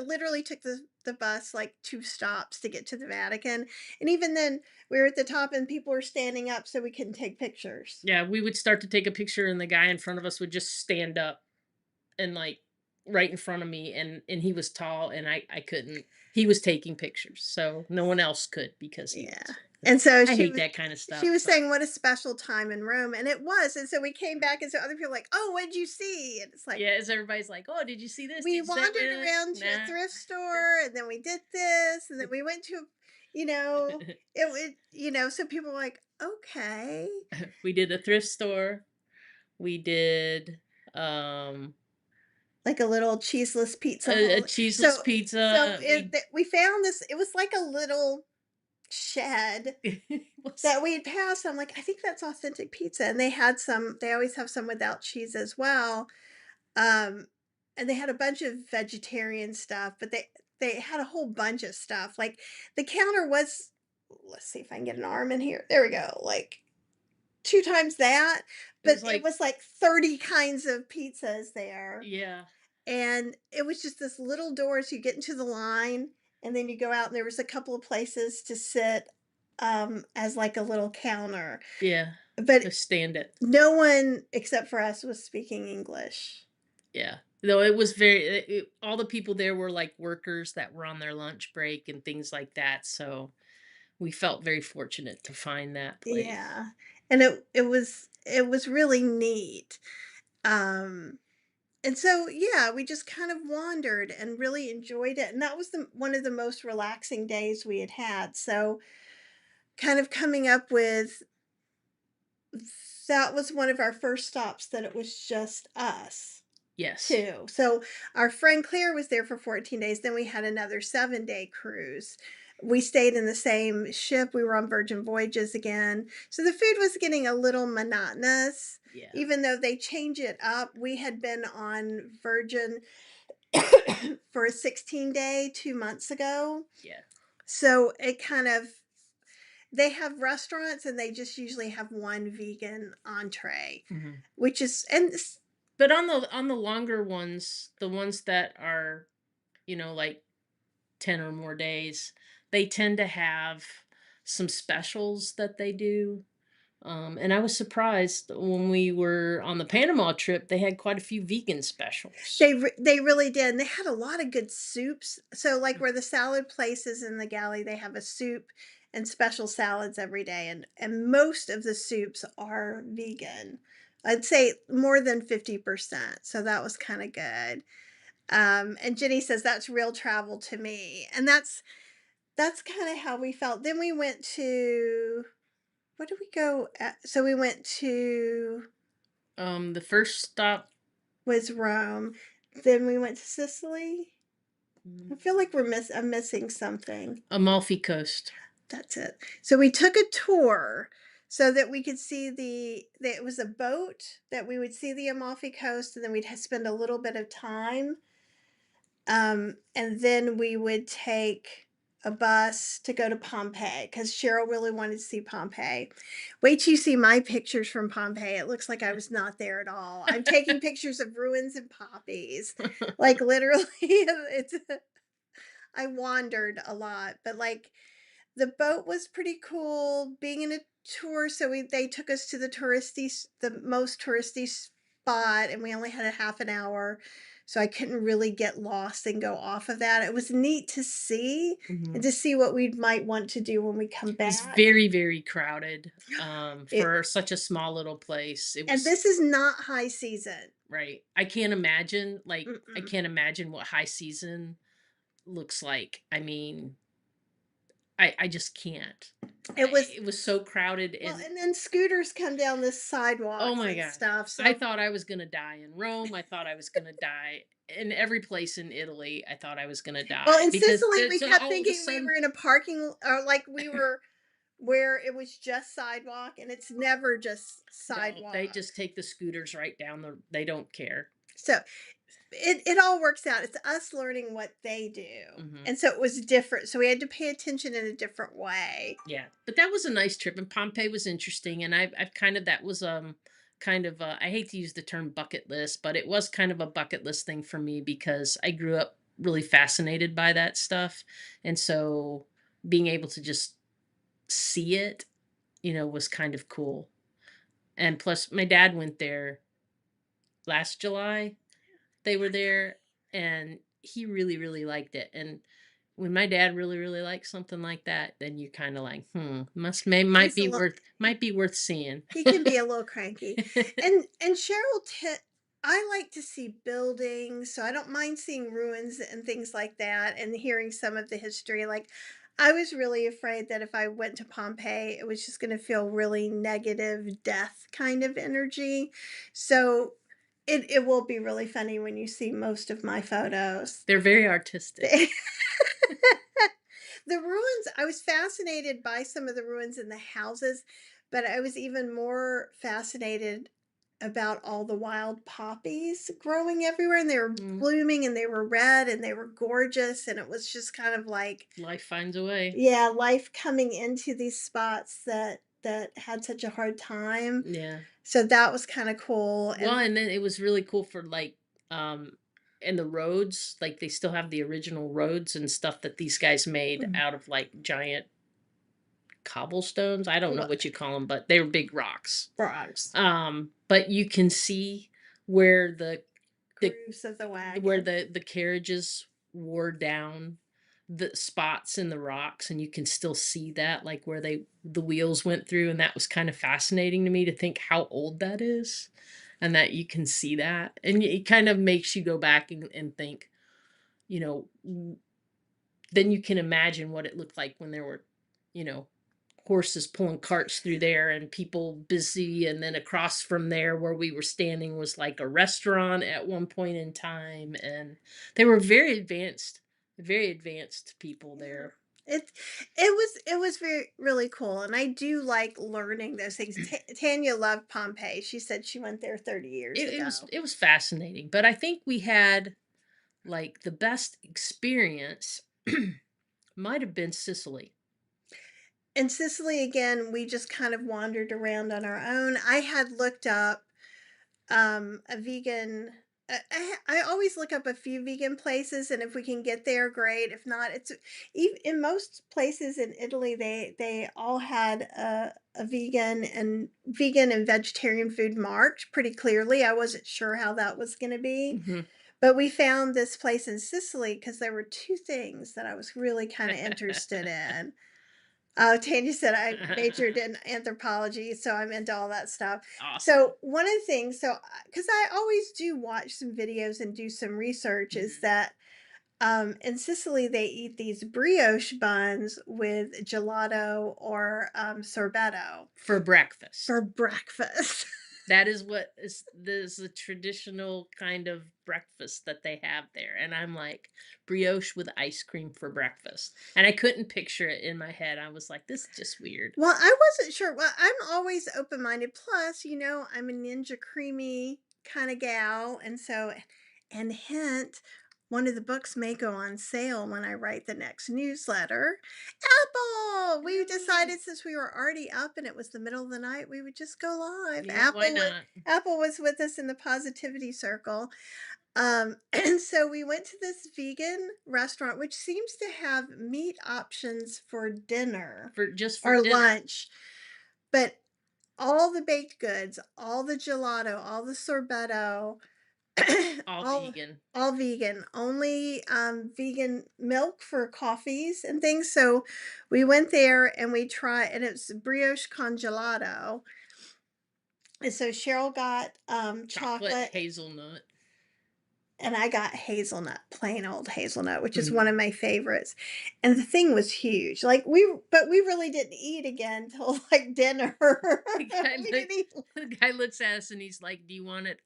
literally took the bus like 2 stops to get to the Vatican, and even then we were at the top and people were standing up so we couldn't take pictures. Yeah, we would start to take a picture and the guy in front of us would just stand up and like right in front of me, and he was tall and I couldn't. He was taking pictures, so no one else could because he Yeah. was. And so I hate that kind of she stuff, was but saying what a special time in Rome, and it was. And so we came back, and so other people were like, "Oh, what did you see?" And it's like yeah, as everybody's like, "Oh, did you see this? Did we you see that?" wandered around to a Nah. thrift store, and then we did this, and then we went to, you know, it would, so people were like, "Okay." We did a thrift store. We did um Like a little cheeseless pizza a hole. cheeseless So pizza. We we found this. It was like a little shed was that we had passed. I'm like, I think that's authentic pizza, and they had some. They always have some without cheese as well. Um, and they had a bunch of vegetarian stuff, but they had a whole bunch of stuff. Like the counter was, let's see if I can get an arm in here. There we go. Like 2 times that, it but was it like was like 30 kinds of pizzas there. yeah, And it was just this little doors. You get into the line, and then you go out, and there was a couple of places to sit as like a little counter. yeah. But To stand it. no one except for us was speaking English. Yeah. Though it was very all the people there were like workers that were on their lunch break and things like that. So we felt very fortunate to find that place. Yeah. And it was really neat. Um and so yeah, we just kind of wandered and really enjoyed it. And that was the one of the most relaxing days we had had. So kind of coming up with that was one of our first stops that it was just us Yes. too. So our friend Claire was there for 14 days. Then we had another 7-day cruise. We stayed in the same ship. We were on Virgin Voyages again. So the food was getting a little monotonous, Yeah. even though they change it up. We had been on Virgin for a 16-day 2 months ago. Yeah. So it kind of, they have restaurants and they just usually have one vegan entree, Mhm. which is, and But on the longer ones, the ones that are, like 10 or more days, they tend to have some specials that they do. And I was surprised when we were on the Panama trip, they had quite a few vegan specials. they really did, and they had a lot of good soups. So, like where the salad places in the galley, they have a soup and special salads every day, and most of the soups are vegan. I'd say more than 50%. So that was kind of good. And Jenny says that's real travel to me, and that's kind of how we felt. Then we went to, where did we go? So we went to, The first stop, was Rome. Then we went to Sicily. I feel like I'm missing something. Amalfi Coast. That's it. So we took a tour so that we could see that it was a boat that we would see the Amalfi Coast, and then we'd spend a little bit of time. And then we would take a bus to go to Pompeii because Cheryl really wanted to see Pompeii. Wait till you see my pictures from Pompeii. It looks like I was not there at all. I'm taking pictures of ruins and poppies. Like literally, it's I wandered a lot, but like the boat was pretty cool. Being in a tour, so they took us to the most touristy spot, and we only had a half an hour, so I couldn't really get lost and go off of that. It was neat to see and Mhm. to see what we might want to do when we come It was back. very, very crowded, It for such a small little place. It and was this is not high season. right. I can't imagine, like, I Mm-mm. can't imagine what high season looks like. I mean, I just can't. It was It was so crowded well, and and then scooters come down the oh sidewalks my and gosh. stuff. I So thought I was gonna die in Rome. I thought I was gonna die in every place in Italy. I thought I was gonna well, die in because Sicily, we it's kept all of a thinking we sudden were in a parking or like we were where it was just sidewalk, and it's never just no, they sidewalk. just take the scooters right down the they don't care. So it all works out. It's us learning what they do. Mhm. And so it was different. So we had to pay attention in a different way. Yeah, but that was a nice trip, and Pompeii was interesting, and I've kind of that was kind of I hate to use the term bucket list, but it was kind of a bucket list thing for me because I grew up really fascinated by that stuff, and so being able to just see it, was kind of cool. And plus, my dad went there last July. They were there, and he really, really liked it. And when my dad really, really likes something like that, then you're kind of like, might He's a be little worth seeing. he can be a little cranky. And I like to see buildings, so I don't mind seeing ruins and things like that and hearing some of the history. Like I was really afraid that if I went to Pompeii, it was just going to feel really negative death kind of energy. So it will be really funny when you see most of my photos. They're very artistic. The ruins, I was fascinated by some of the ruins in the houses, but I was even more fascinated about all the wild poppies growing everywhere, and they were Mm, blooming and they were red and they were gorgeous, and it was just kind of like, life finds a way. yeah, life coming into these spots that had such a hard time. Yeah. So that was kind of cool. Well, And and then it was really cool for like, and the roads, like they still have the original roads and stuff that these guys made mm, out of like giant cobblestones. I don't know well, what you call them, but they were big rocks. frogs, But you can see where the grooves of the where wagon. the carriages wore down the spots in the rocks, and you can still see that, like where the wheels went through, and that was kind of fascinating to me to think how old that is, and that you can see that, and it kind of makes you go back and think, you know, then you can imagine what it looked like when there were, you know, horses pulling carts through there and people busy. And then across from there, where we were standing, was like a restaurant at one point in time. And they were very advanced people Yeah. there. It was very really cool, and I do like learning those things. Tanya loved Pompeii. She said she went there 30 years ago. It was fascinating. But I think we had like the best experience might have been Sicily. In Sicily again, we just kind of wandered around on our own. I had looked up a vegan I always look up a few vegan places, and if we can get there, great. If not, it's in most places in Italy, they all had a vegan and vegetarian food marked pretty clearly. I wasn't sure how that was going to be, Hmm. but we found this place in Sicily because there were two things that I was really kind of interested in. Oh, Tanya said I majored in anthropology, so I'm into all that stuff. Awesome. So one of the things, because I always do watch some videos and do some research, is Mhm. that in Sicily they eat these brioche buns with gelato or sorbetto For for breakfast. breakfast. That is what is the traditional kind of breakfast that they have there, and I'm like, brioche with ice cream for breakfast, and I couldn't picture it in my head. I was like, "This is just weird." Well, I wasn't sure. Well, I'm always open minded. Plus, I'm a Ninja Creamy kind of gal, and so, and hint. one of the books may go on sale when I write the next newsletter. Apple! We No. decided since we were already up and it was the middle of the night, we would just go live. Yeah, why not? Apple was with us in the positivity circle. And so we went to this vegan restaurant, which seems to have meat options for dinner For just for or dinner. lunch, but all the baked goods, all the gelato, all the sorbetto, All all vegan. all vegan, only vegan milk for coffees and things. So we went there and we tried, and it's brioche con gelato. And so Cheryl got Chocolate chocolate hazelnut. and I got hazelnut, plain old hazelnut, which is one of Mhm. my favorites. And the thing was huge. But we really didn't eat again till like dinner. The guy We look didn't eat. the guy looks at us and he's like, do you want it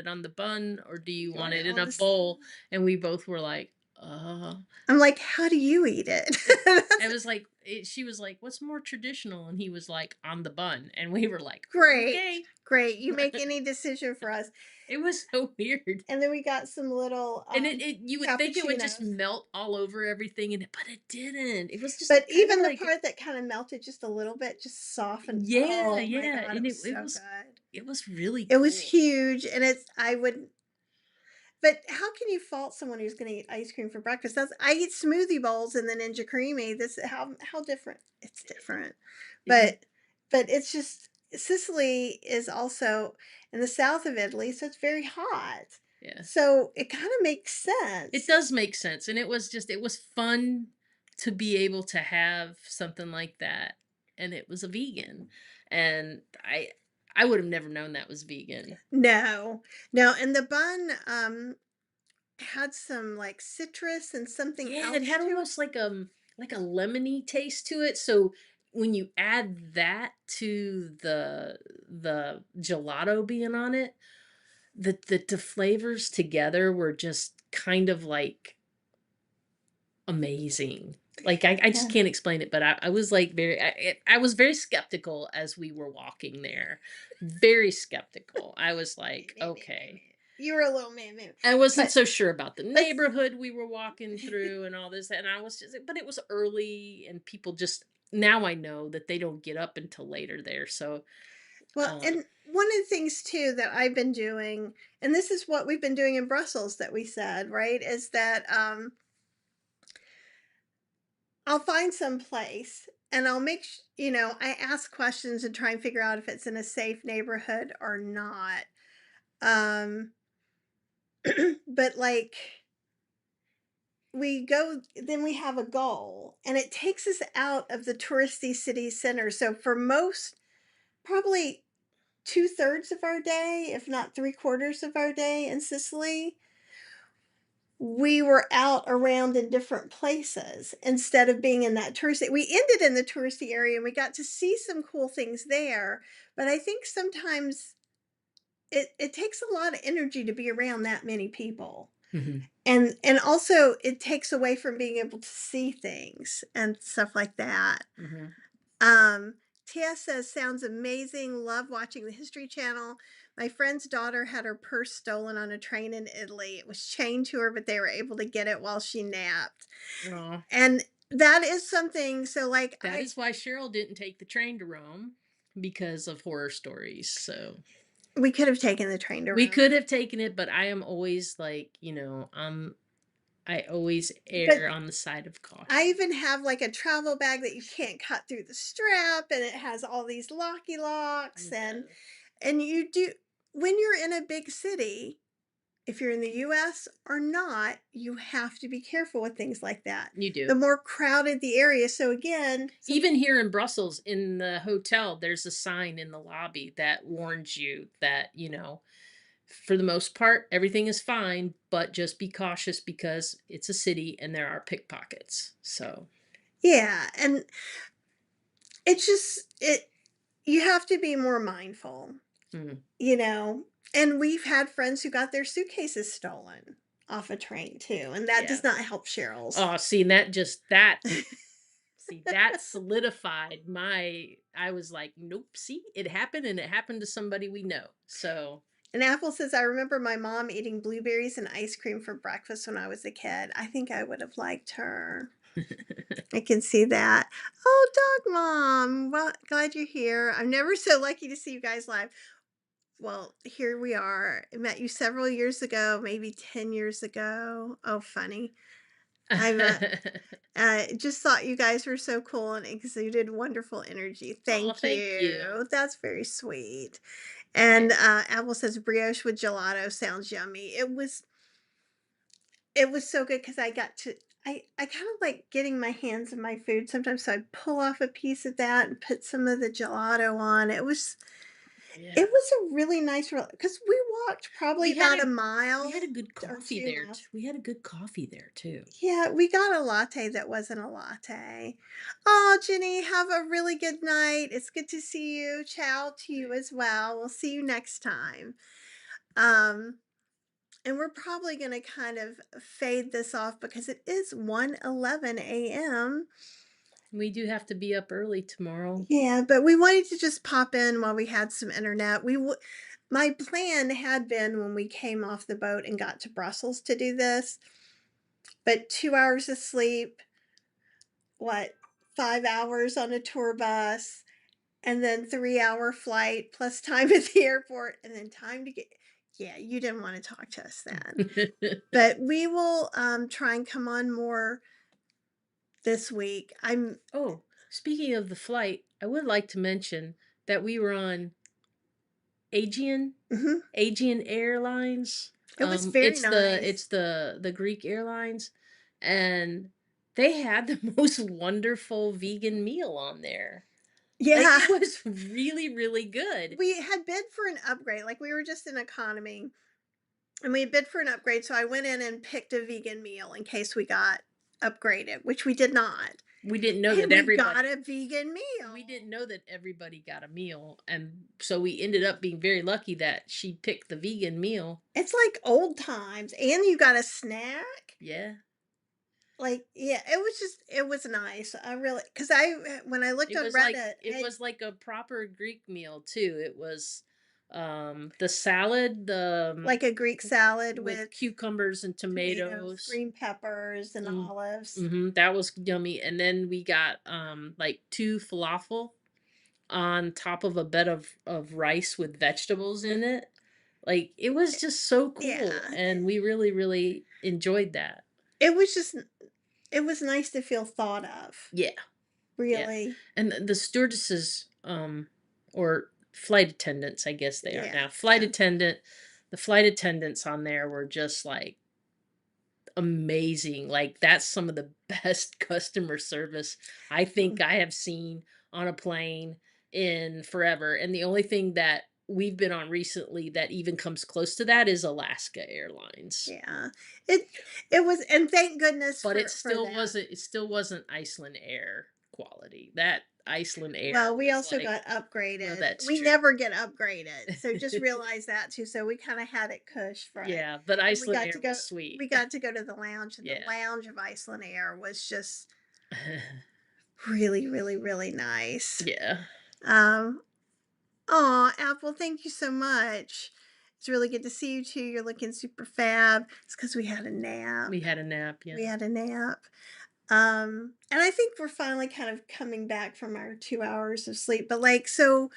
on the bun or do you You want want it it in on a this? bowl?" And we both were like, I'm like, how do you eat it? It I was like she was like, "What's more traditional?" And he was like, "On the bun." And we were like, Great, "Okay." great. You make any decision for us. It was so weird. And then we got some little And it you would think it would just cappuccinos. melt all over everything but it didn't. It was just But kind of even the like part that kind of melted just a little bit, just softened. yeah, Oh my yeah. God, it And was so good. it was really It was cool. huge. And I would, but how can you fault someone who's gonna eat ice cream for breakfast? I eat smoothie bowls and then Ninja Creamy. This how different. It's different. Yeah. But it's just Sicily is also in the south of Italy, so it's very hot. Yeah. So it kind of makes It sense. does make sense, and it was fun to be able to have something like that, and it was a vegan, and I would have never known that was vegan. No. No, and the bun had some like citrus and something Yeah, it else had to it. almost like a lemony taste to it, so when you add that to the gelato being on it, the flavors together were just kind of like amazing. Like, I just Yeah. can't explain it, but I was, like, I was very skeptical as we were walking there. Very skeptical. I was like, Meh, meh, meh, "Okay." meh. You were a little meh, meh. I wasn't But so sure about the but neighborhood we were walking through and all this, and I was just but it was early and people just now I know that they don't get up until later there, so, well, uh and one of the things too that I've been doing, and this is what we've been doing in Brussels that we said, right, is that I'll find some place and I ask questions and try and figure out if it's in a safe neighborhood or not. Um, but like then we have a goal and it takes us out of the touristy city center. So for most, probably two-thirds of our day, if not three-quarters of our day in Sicily, we were out around in different places instead of being in that touristy. We ended in the touristy area and we got to see some cool things there. But I think sometimes it takes a lot of energy to be around that many people. Mhm, And also it takes away from being able to see things and stuff like that. mhm. Um, Tia says, sounds amazing. Love watching the History Channel. My friend's daughter had her purse stolen on a train in Italy. It was chained to her, but they were able to get it while she napped. Aw. And that is something. So, like, That is why Cheryl didn't take the train to Rome because of horror stories, so we could have taken the train to we Rome. could have taken it, but I am always like, I always But err on the side of I caution. even have like a travel bag that you can't cut through the strap, and it has all these locky locks. It does. And you do, when you're in a big city, if you're in the US or not, you have to be careful with things like that. You do. The more crowded the area. So again, Even here in Brussels, in the hotel, there's a sign in the lobby that warns you that, for the most part, everything is fine, but just be cautious because it's a city and there are pickpockets. So, yeah, and it's just you have to be more mindful, mm, you know. And we've had friends who got their suitcases stolen off a train too, and that yeah. does not help Cheryl's. Oh, see, and that solidified I was like, nope, see, it happened and it happened to somebody we know. So, And Apple says, I remember my mom eating blueberries and ice cream for breakfast when I was a kid. I think I would have liked her. I can see that. Oh, dog mom. Well, glad you're here. I'm never so lucky to see you guys live. Well, here we are. I met you several years ago, maybe 10 years ago. Oh, funny. I'm just thought you guys were so cool and exuded wonderful energy. Oh, Thank thank you. you. That's very sweet. Eh, And Apple says brioche with gelato sounds yummy. It was so good because I got to I kind of like getting my hands in my food sometimes, so I pull off a piece of that and put some of the gelato on. yeah. It was a really nice because we walked probably We had about a a we had a mile good or coffee 2 there miles. we had a good coffee there too. Yeah, we got a latte that wasn't a latte. Oh, Jenny, have a really good night. It's good to see you. Ciao to you as well. We'll see you next time. Um, and we're probably going to kind of fade this off because it is 1:11 a.m. We do have to be up early tomorrow. Yeah, but we wanted to just pop in while we had some internet. My plan had been when we came off the boat and got to Brussels to do this, but 2 hours of sleep, what, 5 hours on a tour bus, and then 3-hour flight plus time at the airport and then time to get. Yeah, you didn't want to talk to us then. But we will try and come on more this week. I'm Oh, speaking of the flight, I would like to mention that we were on Aegean mhm. Aegean Airlines. It was very It's nice. the Greek Airlines, and they had the most wonderful vegan meal on there. Like, Yeah. it was really, really good. We had bid for an upgrade. Like we were just in economy and we had bid for an upgrade. So I went in and picked a vegan meal in case we got upgraded, which we did not. We didn't know that And we got everybody a vegan we meal. didn't know that everybody got a meal, and so we ended up being very lucky that she picked the vegan meal. It's like old times. And you got a snack. Yeah. Like, yeah, it was nice. I really, because when I looked on Reddit, It was like a proper Greek meal too. It was the salad, like a Greek salad with with cucumbers and tomatoes, tomatoes. green peppers, and Mm, olives. mhm, that was yummy. And then we got like two falafel on top of a bed of rice with vegetables in it. Like, it was just so cool, Yeah, and we really, really enjoyed that. it was just it was nice to feel thought of. Yeah, yeah. Really, And the stewardesses, or flight attendants, I guess they are yeah, now. yeah. The flight attendants on there were just like amazing. Like, that's some of the best customer service I think Mm, I have seen on a plane in forever. And the only thing that we've been on recently that even comes close to that is Alaska Airlines. yeah, it it was, and thank goodness But for that. it still wasn't Iceland Air quality. That Iceland Air Well, we was also like, got well, upgraded. that's We true. never get upgraded, so just realize that too. So we kind of had it cush for it, Yeah, but and we Iceland got Air to go. was sweet. We got to go to the lounge, and the Yeah. lounge of Iceland Air was just really, really, really nice. Yeah. Um, Aw, Apple, thank you so much. It's really good to see you too. You're looking super fab. It's because we had a nap. We had a nap, yeah. We had a nap. And I think we're finally kind of coming back from our 2 hours of sleep. But like, so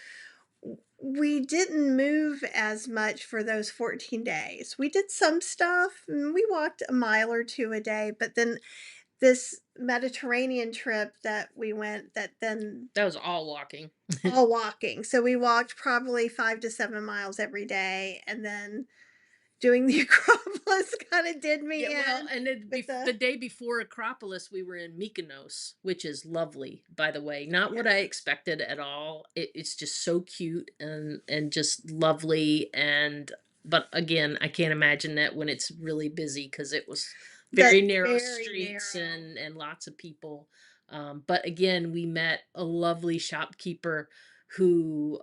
we didn't move as much for those 14 days. We did some stuff. We walked a mile or two a day, but then this Mediterranean trip that we went, that then That was all walking. all walking. So we walked probably 5 to 7 miles every day, and then doing the Acropolis kind of did Yeah, me well, in and then with the day before Acropolis, we were in Mykonos, which is lovely, by the way. Not what I expected at all. It's just so cute and just lovely. And but again, I can't imagine that when it's really busy because it was very that's narrow very streets narrow. and lots of people. But again, we met a lovely shopkeeper who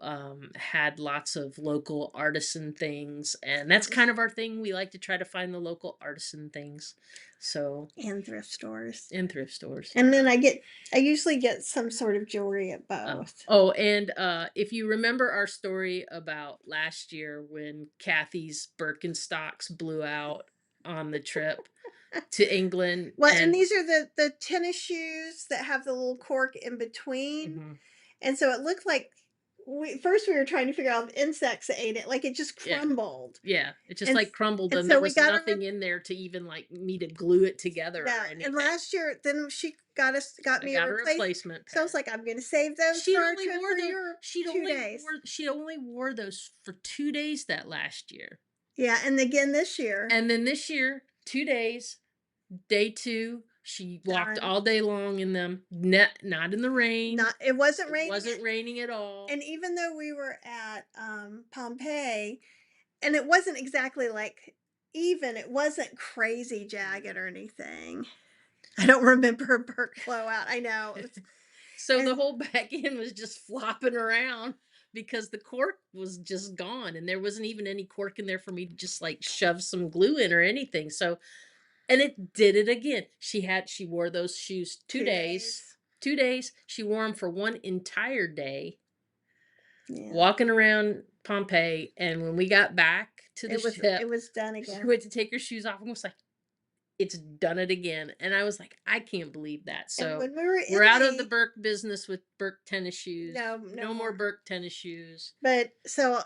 had lots of local artisan things, and that's Mhm. kind of our thing. We like to try to find the local artisan things. So, And thrift stores. in thrift stores. And then I usually get some sort of jewelry at both. Oh, and if you remember our story about last year when Kathy's Birkenstocks blew out on the trip to England, Well, and and these are the tennis shoes that have the little cork in between, mhm, and so it looked like we were trying to figure out if insects ate it, like, it just yeah, crumbled, yeah, it just and like crumbled, and and there so we was gotta nothing in there to even like me to glue it together or yeah, and anything. last year, then she got I me a got a replace replacement so I was pair. like, "I'm gonna save those She for our only trip wore for the Europe." she 2 only days. wore she only wore those for 2 days that last year, Yeah, and again this year. and then this year 2 days. Day 2, she walked Done. all day long in them, not in the rain. Not it wasn't It raining, wasn't raining at all. and even though we were at, Pompeii, and it wasn't exactly, like, even, it wasn't crazy jagged Mhm. or anything. I don't remember a burnt blowout, I know, it was So the and whole back end was just flopping around because the cork was just gone, and there wasn't even any cork in there for me to just, like, shove some glue in or anything, so and it did it again. She wore those shoes 2 2 days. days. 2 days. She wore them for 1 entire day, Yeah. walking around Pompeii, and when we got back to the It ship, was done she again. went to take her shoes off and was like, "It's done it again." And I was like, "I can't believe that." And So, when we were in we're out of the Italy Birk business with Birk tennis shoes. no, no No more more. Birk tennis shoes. But so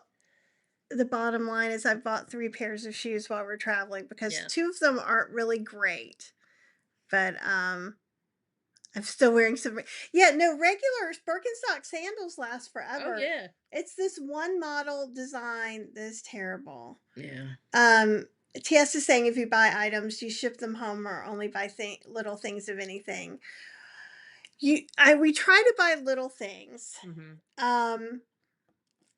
the bottom line is I bought 3 pairs of shoes while we're traveling because Yeah. 2 of them aren't really great, but, I'm still wearing some yeah, no, regular Birkenstock sandals last Oh, forever. yeah. It's this one model design that is terrible. Yeah. Um, TS is saying if you buy items, you ship them home or only buy little things of anything. We try to buy little things. Mhm. Um,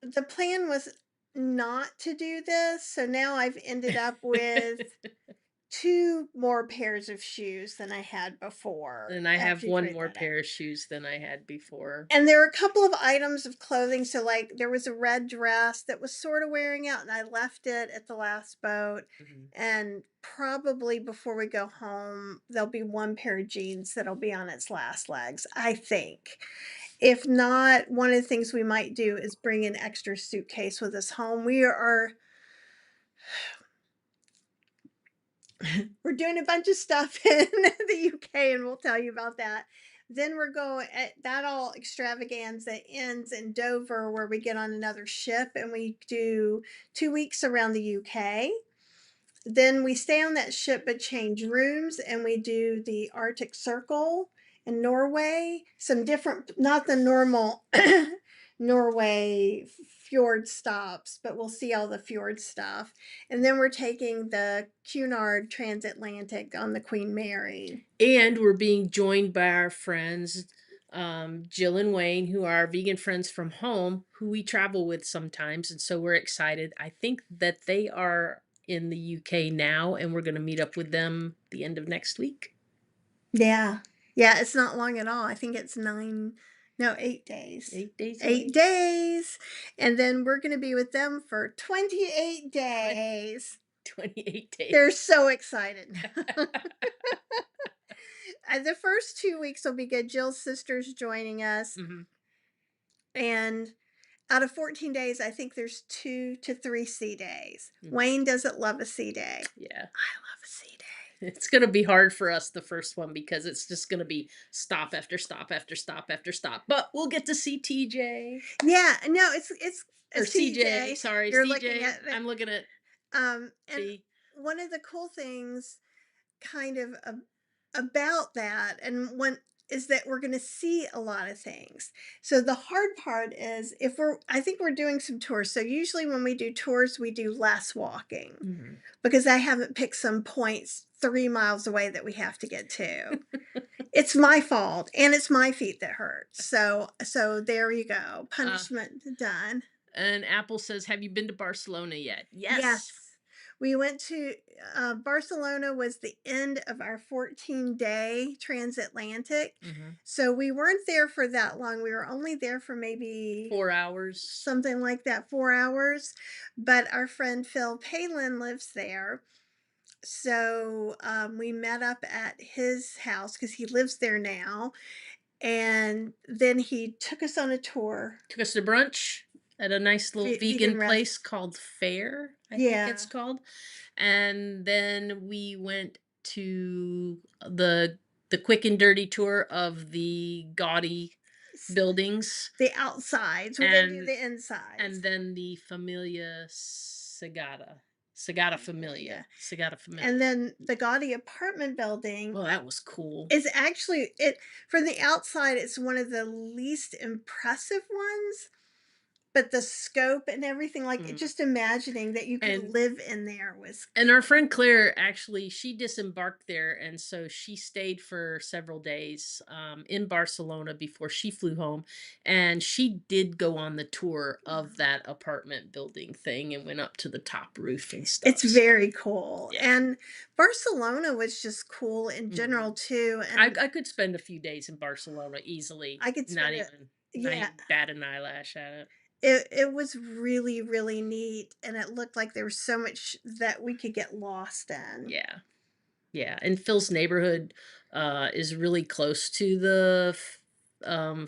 the plan was not to do this, so now I've ended up with 2 more pairs of shoes than I had before And I have after you one trade more that out. pair of shoes than I had before. And there were a couple of items of clothing, so, like, there was a red dress that was sorta wearing out, and I left it at the last boat, Mhm. and probably before we go home, there'll be 1 pair of jeans that'll be on its last legs, I think. If not, one of the things we might do is bring an extra suitcase with us home. We're doing a bunch of stuff in the UK, and we'll tell you about that. Then we're going at that all extravaganza ends in Dover, where we get on another ship and we do 2 weeks around the UK. Then we stay on that ship but change rooms and we do the Arctic Circle in Norway. Some different, not the normal Norway fjord stops, but we'll see all the fjord stuff. And then we're taking the Cunard transatlantic on the Queen Mary. And we're being joined by our friends, Jill and Wayne, who are vegan friends from home, who we travel with sometimes. And so we're excited. I think that they are in the UK now, and we're going to meet up with them the end of next week. Yeah. Yeah, it's not long at all. I think it's 9, no, 8 days. 8 days 8 away. days. And then we're going to be with them for 28 20 days. 28 They're days. so excited. The first 2 weeks will be good. Jill's sister's joining us, Mhm. and out of 14 days, I think there's 2 to 3 sea days. Mm. Wayne doesn't love a sea day. Yeah. I love a sea day. It's going to be hard for us the first one because it's just going to be stop after stop after stop after stop. But we'll get to see TJ Yeah, no, it's a or CJ. CJ. Sorry, You're looking CJ. at it. I'm looking at And C. one of the cool things kind of about that and one is that we're going to see a lot of things. So the hard part is if we're I think we're doing some tours. So usually when we do tours we do less walking Mhm. because I haven't picked some points 3 miles away that we have to get to. It's my fault and it's my feet that hurt. So there you go. uh, Punishment done. and Apple says, "Have you been to Barcelona yet?" Yes. Yes. We went to Barcelona was the end of our 14-day transatlantic. Mhm. So we weren't there for that long. We were only there for maybe 4 hours. something like that, 4 hours. But our friend Phil Palin lives there. So we met up at his house because he lives there now. And then he took us on a tour. Took us to brunch at a nice little Vegan vegan rest. place called Fair, I think it's Yeah. called. And then we went to the quick and dirty tour of the gaudy s- buildings, The outsides. We didn't do and the insides. then the Familia Sagada. Sagada Yeah. Familia. Sagada And Familia. then the gaudy apartment building Well, that was cool. is actually it from the outside, it's one of the least impressive ones, but the scope and everything, like Mm. just imagining that you could And live in there was our friend Claire, actually, she disembarked there, and so she stayed for several days in Barcelona before she flew home. And she did go on the tour of that apartment building thing and went up to the top roof and it's stuff. So very cool. yeah. And Barcelona was just cool in Hmm. general too. I, And I could spend a few days in Barcelona easily, I could not spend it, even not yeah. even bat an eyelash at it. It was really, really neat. And it looked like there was so much that we could get lost in. Yeah. Yeah, and Phil's neighborhood is really close to the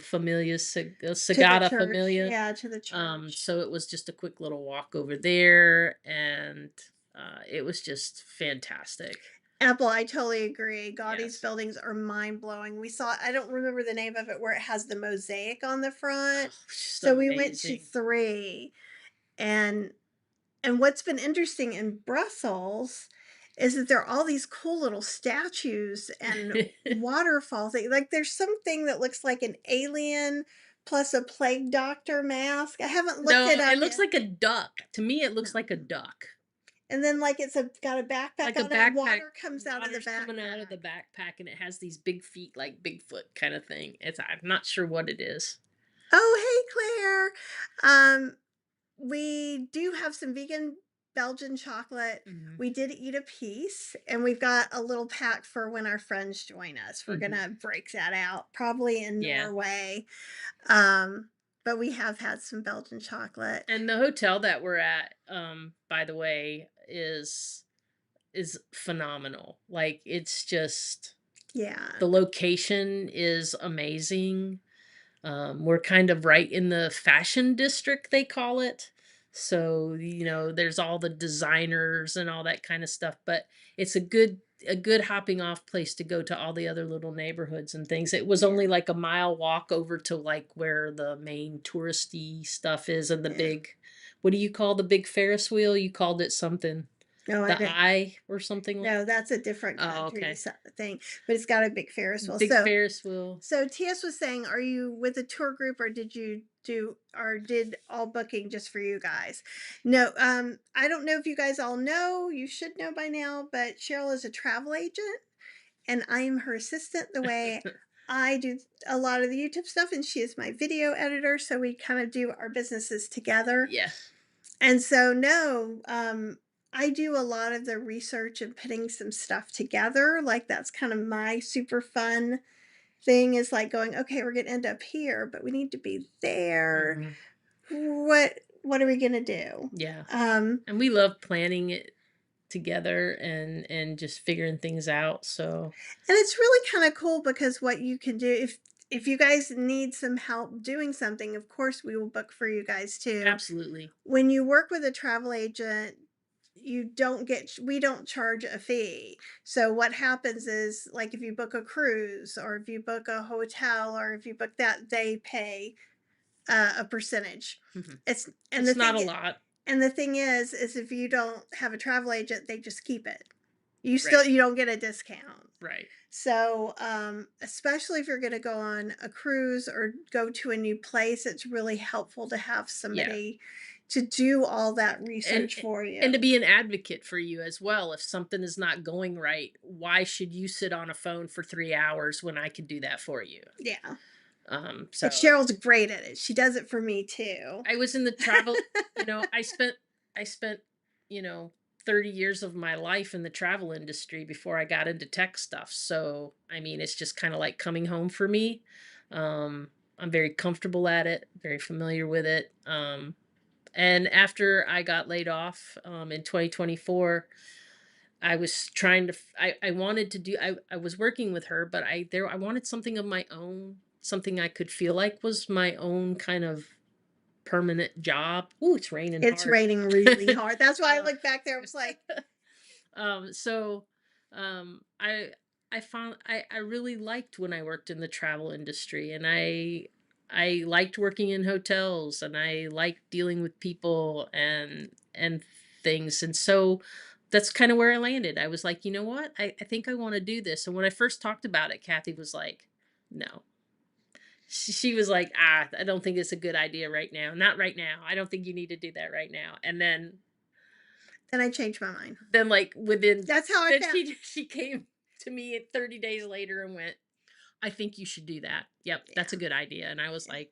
Familia To the Sagada church. Familia. Yeah, to the church. So it was just a quick little walk over there, and it was just fantastic. Apple, I totally agree. Gaudy's Yes. buildings are mind blowing. We saw, I don't remember the name of it, where it has the mosaic on the front. Oh, just So we went to amazing. three. And what's been interesting in Brussels is that there are all these cool little statues and waterfalls. Like there's something that looks like an alien plus a plague doctor mask. I haven't looked No, it it up looks yet. like a duck. To me, it No. looks like a duck. And then like it's got a backpack Like a on it and backpack, water comes out of the water's coming out of the backpack. backpack, and it has these big feet like Bigfoot kind of thing. I'm not sure what it is. Oh, hey, Claire. We do have some vegan Belgian chocolate. Hmm. We did eat a piece, and we've got a little pack for when our friends join us. We're Hmm. gonna break that out probably in Yeah. Norway. Um, but we have had some Belgian chocolate. And the hotel that we're at, by the way, is phenomenal. Like, it's just Yeah. the location is amazing. We're kind of right in the fashion district, they call it. So, there's all the designers and all that kind of stuff, but it's a good hopping off place to go to all the other little neighborhoods and things. It was only Yeah. like a mile walk over to like where the main touristy stuff is, and the Yeah. big, what do you call the big Ferris wheel? You called it something, No, I the didn't. eye or something like. No, that's a different Oh, country okay. thing, but it's got a big Ferris wheel. Big So, Ferris wheel. TS was saying, are you with a tour group or did all booking just for you guys? No, I don't know if you guys all know, you should know by now, but Cheryl is a travel agent and I'm her assistant the way I do a lot of the YouTube stuff and she is my video editor. So we kind of do our businesses together. Yeah. And so, no, I do a lot of the research and putting some stuff together. Like that's kind of my super fun thing is like going, okay, we're gonna end up here, but we need to be there. Mhm. What are we gonna do? Yeah. Um, And we love planning it together and just figuring things out. So and it's really kind of cool because what you can do if you guys need some help doing something, of course we will book for you guys too. absolutely. When you work with a travel agent, we don't charge a fee. So what happens is like if you book a cruise or if you book a hotel or if you book that, they pay a percentage. Mhm. It's It's not a lot. and the thing is if you don't have a travel agent, they just keep it. Right. You don't get a discount. Right. So, especially if you're going to go on a cruise or go to a new place, it's really helpful to have Yeah. somebody to do all that And research for and to you. be an advocate for you as well. If something is not going right, why should you sit on a phone for 3 hours when I could do that for you? Yeah. And So Cheryl's great at it. She does it for me too. I was in the travel, I spent, you know, 30 years of my life in the travel industry before I got into tech stuff. So, I mean, it's just kind of like coming home for me. Um, I'm very comfortable at it, very familiar with it. And after I got laid off in 2024, I was trying to, I wanted to do, I was working with her, but I wanted something of my own, something I could feel like was my own kind of permanent job. Ooh, it's raining It's hard. raining really hard. That's why I uh, looked back there. I was like, so I found I really liked when I worked in the travel industry, and I liked working in hotels, and I liked dealing with people and things. And so that's kind of where I landed. I was like, you know what? I think I want to do this. And when I first talked about it, Kathy was like, no. She was like, ah, I don't think it's a good idea right now. Not right now. I don't think you need to do that right now. And then I changed my mind. then like within That's how I then found. she came to me 30 days later and went, I think you should do that. Yep, that's a Yeah, good idea. And I was like,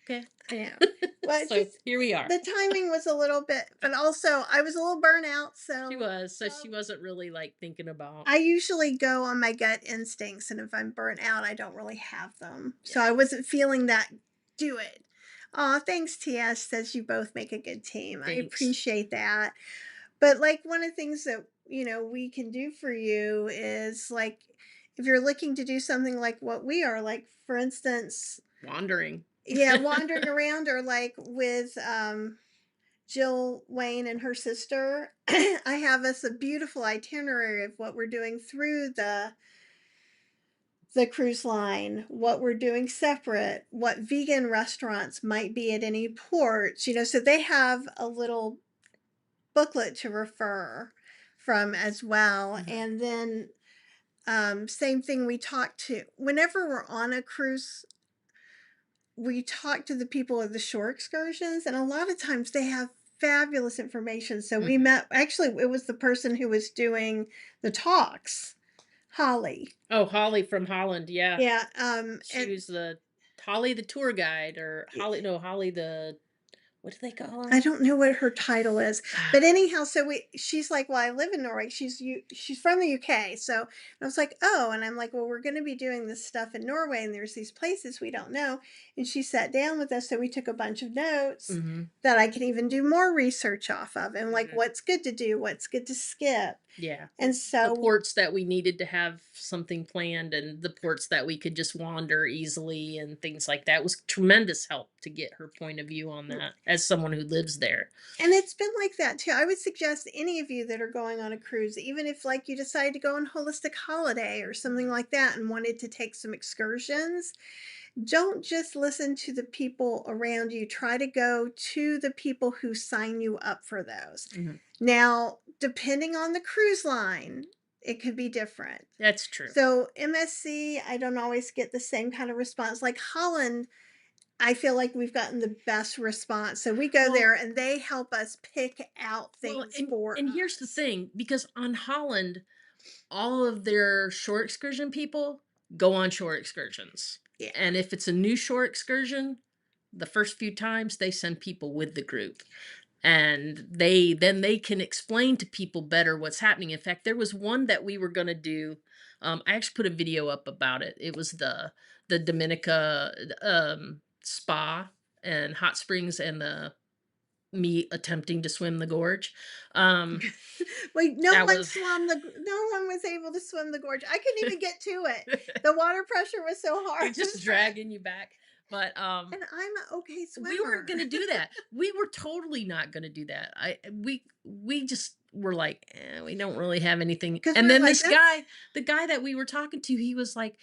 okay. I know. Well, it's So just here we are. the timing was a little bit, but also I was a little burnt out. She So was. So she um, wasn't really like thinking about. I usually go on my gut instincts, and if I'm burnt out, I don't really have them. So Yeah. I wasn't feeling that. Do it. Oh, thanks, TS. Says you both make a good team. I Thanks. appreciate that. But like one of the things that we can do for you is like if you're looking to do something like what we are, like for instance, Wandering. yeah, wandering around or like with Jill Wayne and her sister, I have us a beautiful itinerary of what we're doing through the cruise line, what we're doing separate, what vegan restaurants might be at any ports, so they have a little booklet to refer from as well. Mhm. And then same thing, we talk to whenever we're on a cruise, we talk to the people of the shore excursions, and a lot of times they have fabulous information. So we Mhm. met, actually it was the person who was doing the talks, Holly. Oh, Holly from Holland. Yeah. Yeah, She and was the Holly the tour guide, or Holly, no, Holly the, what do they call I her? don't know what her title is, but anyhow, so she's like, "Well, I live in Norway." She's from the UK, so I was like, "Oh," and I'm like, "Well, we're going to be doing this stuff in Norway, and there's these places we don't know." And she sat down with us, so we took a bunch of notes Mm-hmm. that I can even do more research off of, and like Mm-hmm. what's good to do, what's good to skip, Yeah. and The so ports that we needed to have something planned, and the ports that we could just wander easily and things like that was tremendous help to get her point of view on that as someone who lives there. and it's been like that too. I would suggest any of you that are going on a cruise, even if like you decide to go on holistic holiday or something Mhm. like that and wanted to take some excursions, don't just listen to the people around you. Try to go to the people who sign you up for those. Mhm. Now, depending on the cruise line, it could be different. That's true. So, MSC, I don't always get the same kind of response. Like Holland, I feel like we've gotten the best response. So we go Well, there and they help us pick out well, things for and here's the us. thing, because on Holland, all of their shore excursion people go on shore excursions. Yeah. And if it's a new shore excursion, the first few times they send people with the group, and they can explain to people better what's happening. In fact, there was one that we were going to do. I actually put a video up about it. It was the Dominica spa and hot springs, and the me attempting to swim the gorge. um Wait, that was no one was able to swim the gorge. I couldn't even get to it. The water pressure was so hard. They're just dragging you back. But And I'm an okay we weren't swimmer. gonna do that. We were totally not gonna do that. We just were like, we don't really have anything. Because we And were then like, this that's guy, the guy that we were talking to, he was like,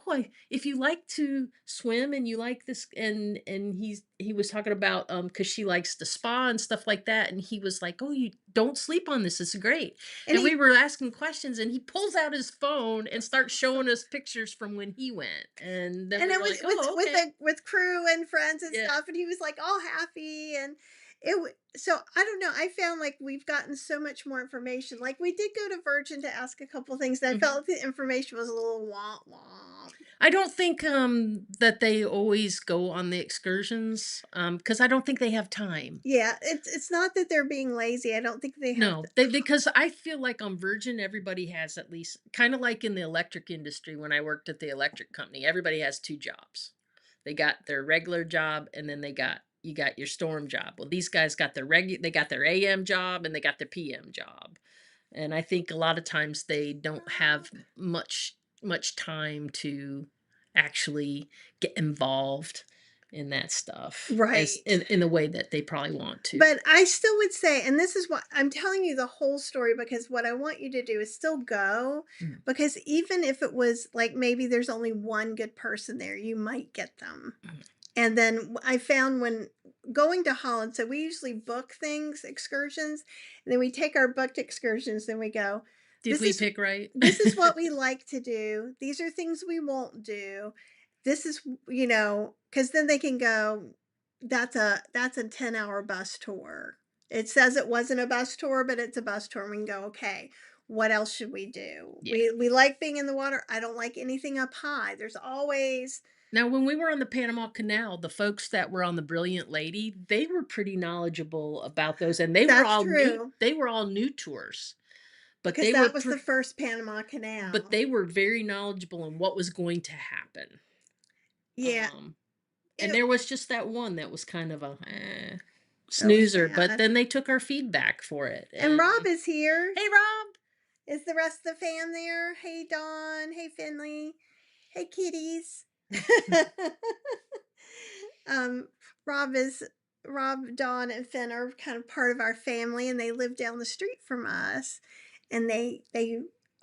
oh, if you like to swim and you like this, and he was talking about because she likes the spa and stuff like that, and he was like, oh, you don't sleep on this. It's great. and And we he were asking questions, and he pulls out his phone and starts showing us pictures from when he went, and then and we it were was like, oh, okay, with crew and friends and yeah. stuff, and he was like all happy, and So I don't know. I found like we've gotten so much more information. Like we did go to Virgin to ask a couple things, and I felt Mhm. like the information was a little womp womp. I don't think, that they always go on the excursions, because I don't think they have time. Yeah, it's not that they're being lazy. I don't think they have. No, they because I feel like on Virgin, everybody has at least kinda like in the electric industry when I worked at the electric company, everybody has 2 jobs. They got their regular job, and then you got your storm job. Well, these guys got they got their AM job, and they got their PM job. And I think a lot of times they don't have much time to actually get involved in that stuff as Right. in the way that they probably want to. But I still would say, and this is what I'm telling you the whole story because what I want you to do is still go. Mm, Because even if it was like maybe there's only one good person there, you might get them. mm. And then I found when going to Holland, so we usually book things, excursions, and then we take our booked excursions, then we go, Did this we is pick right? this is what we like to do. These are things we won't do. This is, because then they can go, that's a 10-hour bus tour. It says it wasn't a bus tour, but it's a bus tour. And we can go, okay, what else should we do? Yeah. We like being in the water. I don't like anything up high. There's always Now, when we were on the Panama Canal, the folks that were on the Brilliant Lady, they were pretty knowledgeable about those, and That's true. they were all new tours, but Because that was the first Panama but Canal. they were very knowledgeable on what was going to happen. Yeah. Um, and It, there was just that one that was kind of a that was snoozer, but sad. then they took our feedback for it. And And Rob is here. hey, Rob, Is the rest of the fam there? Hey, Dawn. Hey, Finley. Hey, kitties. um, Rob is Rob, Dawn, and Finn are kind of part of our family, and they live down the street from us, and they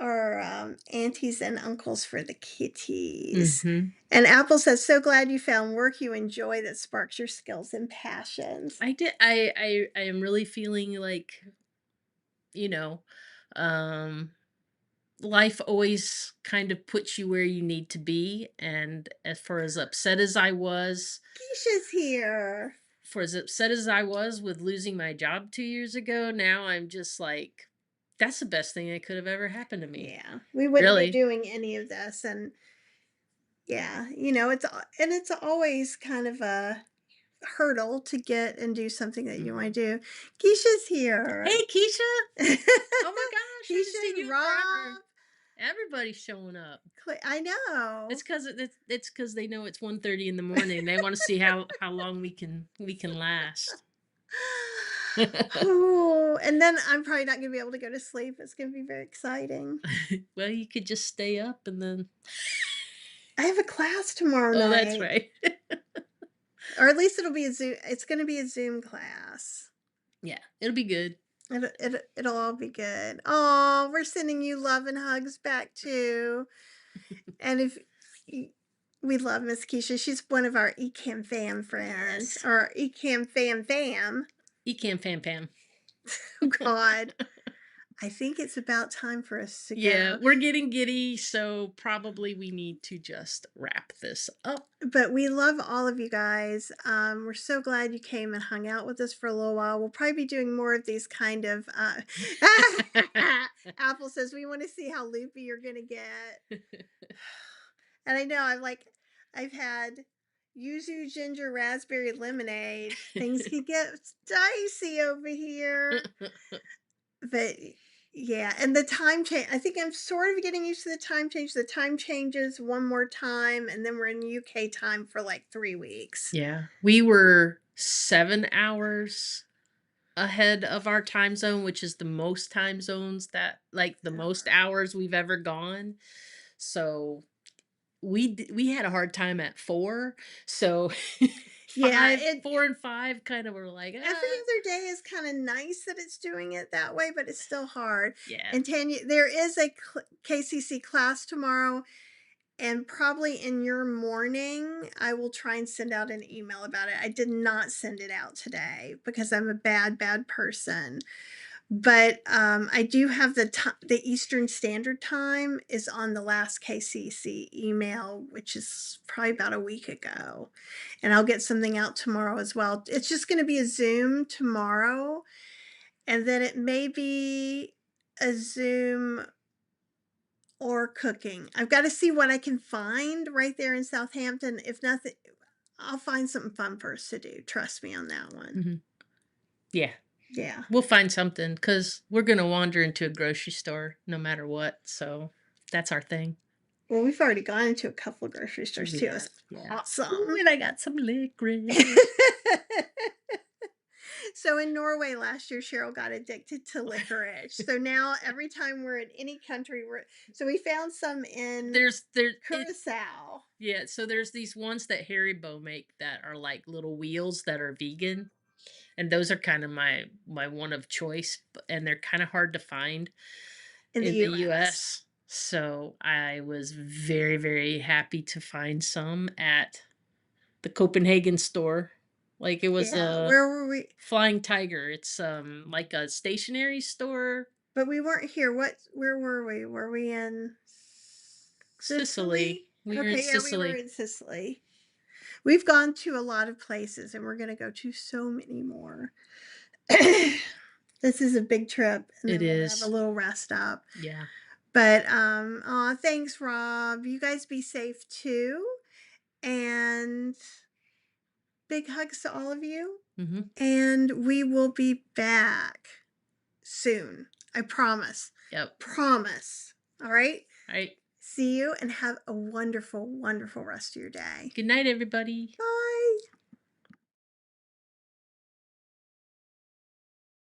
are aunties and uncles for the kitties. hmm And Apple says, "So glad you found work you enjoy that sparks your skills and passions." I did. I am really feeling like you know, um, life always kind of puts you where you need to be. And as far as upset as I was, Keisha's here. for as upset as I was with losing my job 2 years ago, now I'm just like, that's the best thing that could have ever happened to me. Yeah, we wouldn't be Really. doing any of this, and yeah, it's always kind of a hurdle to get and do something that you Mhm. want to do. Keisha's here. Hey, Keisha. Oh my gosh, I haven't Keisha seen and you in forever. Rob. Everybody's showing up. I know. It's because they know it's 1:30 in the morning. They want to see how long we can last. Oh, and then I'm probably not going to be able to go to sleep. It's going to be very exciting. Well, you could just stay up and then. I have a class tomorrow Oh, that's night, right. or at least it'll be a Zoom. It's going to be a Zoom class. Yeah, it'll be good. It'll all be good. Oh, we're sending you love and hugs back too. And if y- we love Miss Keisha, she's one of our Ecam fam friends, Yes. or Ecam fam. Ecam fam pam. Oh God, I think it's about time for us to Yeah, go. we're getting giddy, so probably we need to just wrap this up. But we love all of you guys. We're so glad you came and hung out with us for a little while. We'll probably be doing more of these kind of. Apple says we want to see how loopy you're gonna get. And I know I've had yuzu ginger raspberry lemonade. Things could get dicey over here. But yeah, and the time change, I think I'm sort of getting used to the time change. The time changes one more time, and then we're in UK time for like 3 weeks. Yeah, we were 7 hours ahead of our time zone, which is the most time zones that like the most hours we've ever gone. So we had a hard time at 4. So Yeah, 4 and 5 kind of were like, every other day is kind of nice that it's doing it that way, but it's still hard. yeah. And Tanya, there is a KCC class tomorrow. And probably in your morning, I will try and send out an email about it. I did not send it out today because I'm a bad person. But I do have the Eastern Standard Time is on the last KCC email, which is probably about a week ago, and I'll get something out tomorrow as well. It's just going to be a Zoom tomorrow, and then it may be a Zoom or cooking. I've got to see what I can find right there in Southampton. If nothing, I'll find something fun for us to do. Trust me on that one. Mhm. Yeah. Yeah. We'll find something because we're gonna wander into a grocery store no matter what, so that's our thing. Well, we've already gone into a couple of grocery We stores too. have, It's yeah. Ooh, awesome. and I got some licorice. So in Norway last year, Cheryl got addicted to licorice. So now every time we're in any country, so we found some in It Curacao. yeah, so there's these ones that Haribo make that are like little wheels that are vegan, and those are kind of my one of choice, and they're kind of hard to find In the in the US. US. So I was very, very happy to find some at the Copenhagen store. Like it was Yeah, a where were we? Flying Tiger. It's like a stationery store. But we weren't here. Where were we? Were we in Sicily. Sicily? We were in Okay, yeah, we were Sicily. in Sicily. We've gone to a lot of places and we're going to go to so many more. This is a big trip and It then we'll have a is. little rest up. Yeah. But thanks Rob. You guys be safe too. And big hugs to all of you. Mhm. And we will be back soon. I promise. Yep. Promise. All right? All right. See you and have a wonderful, wonderful rest of your day. Good night, everybody. Bye.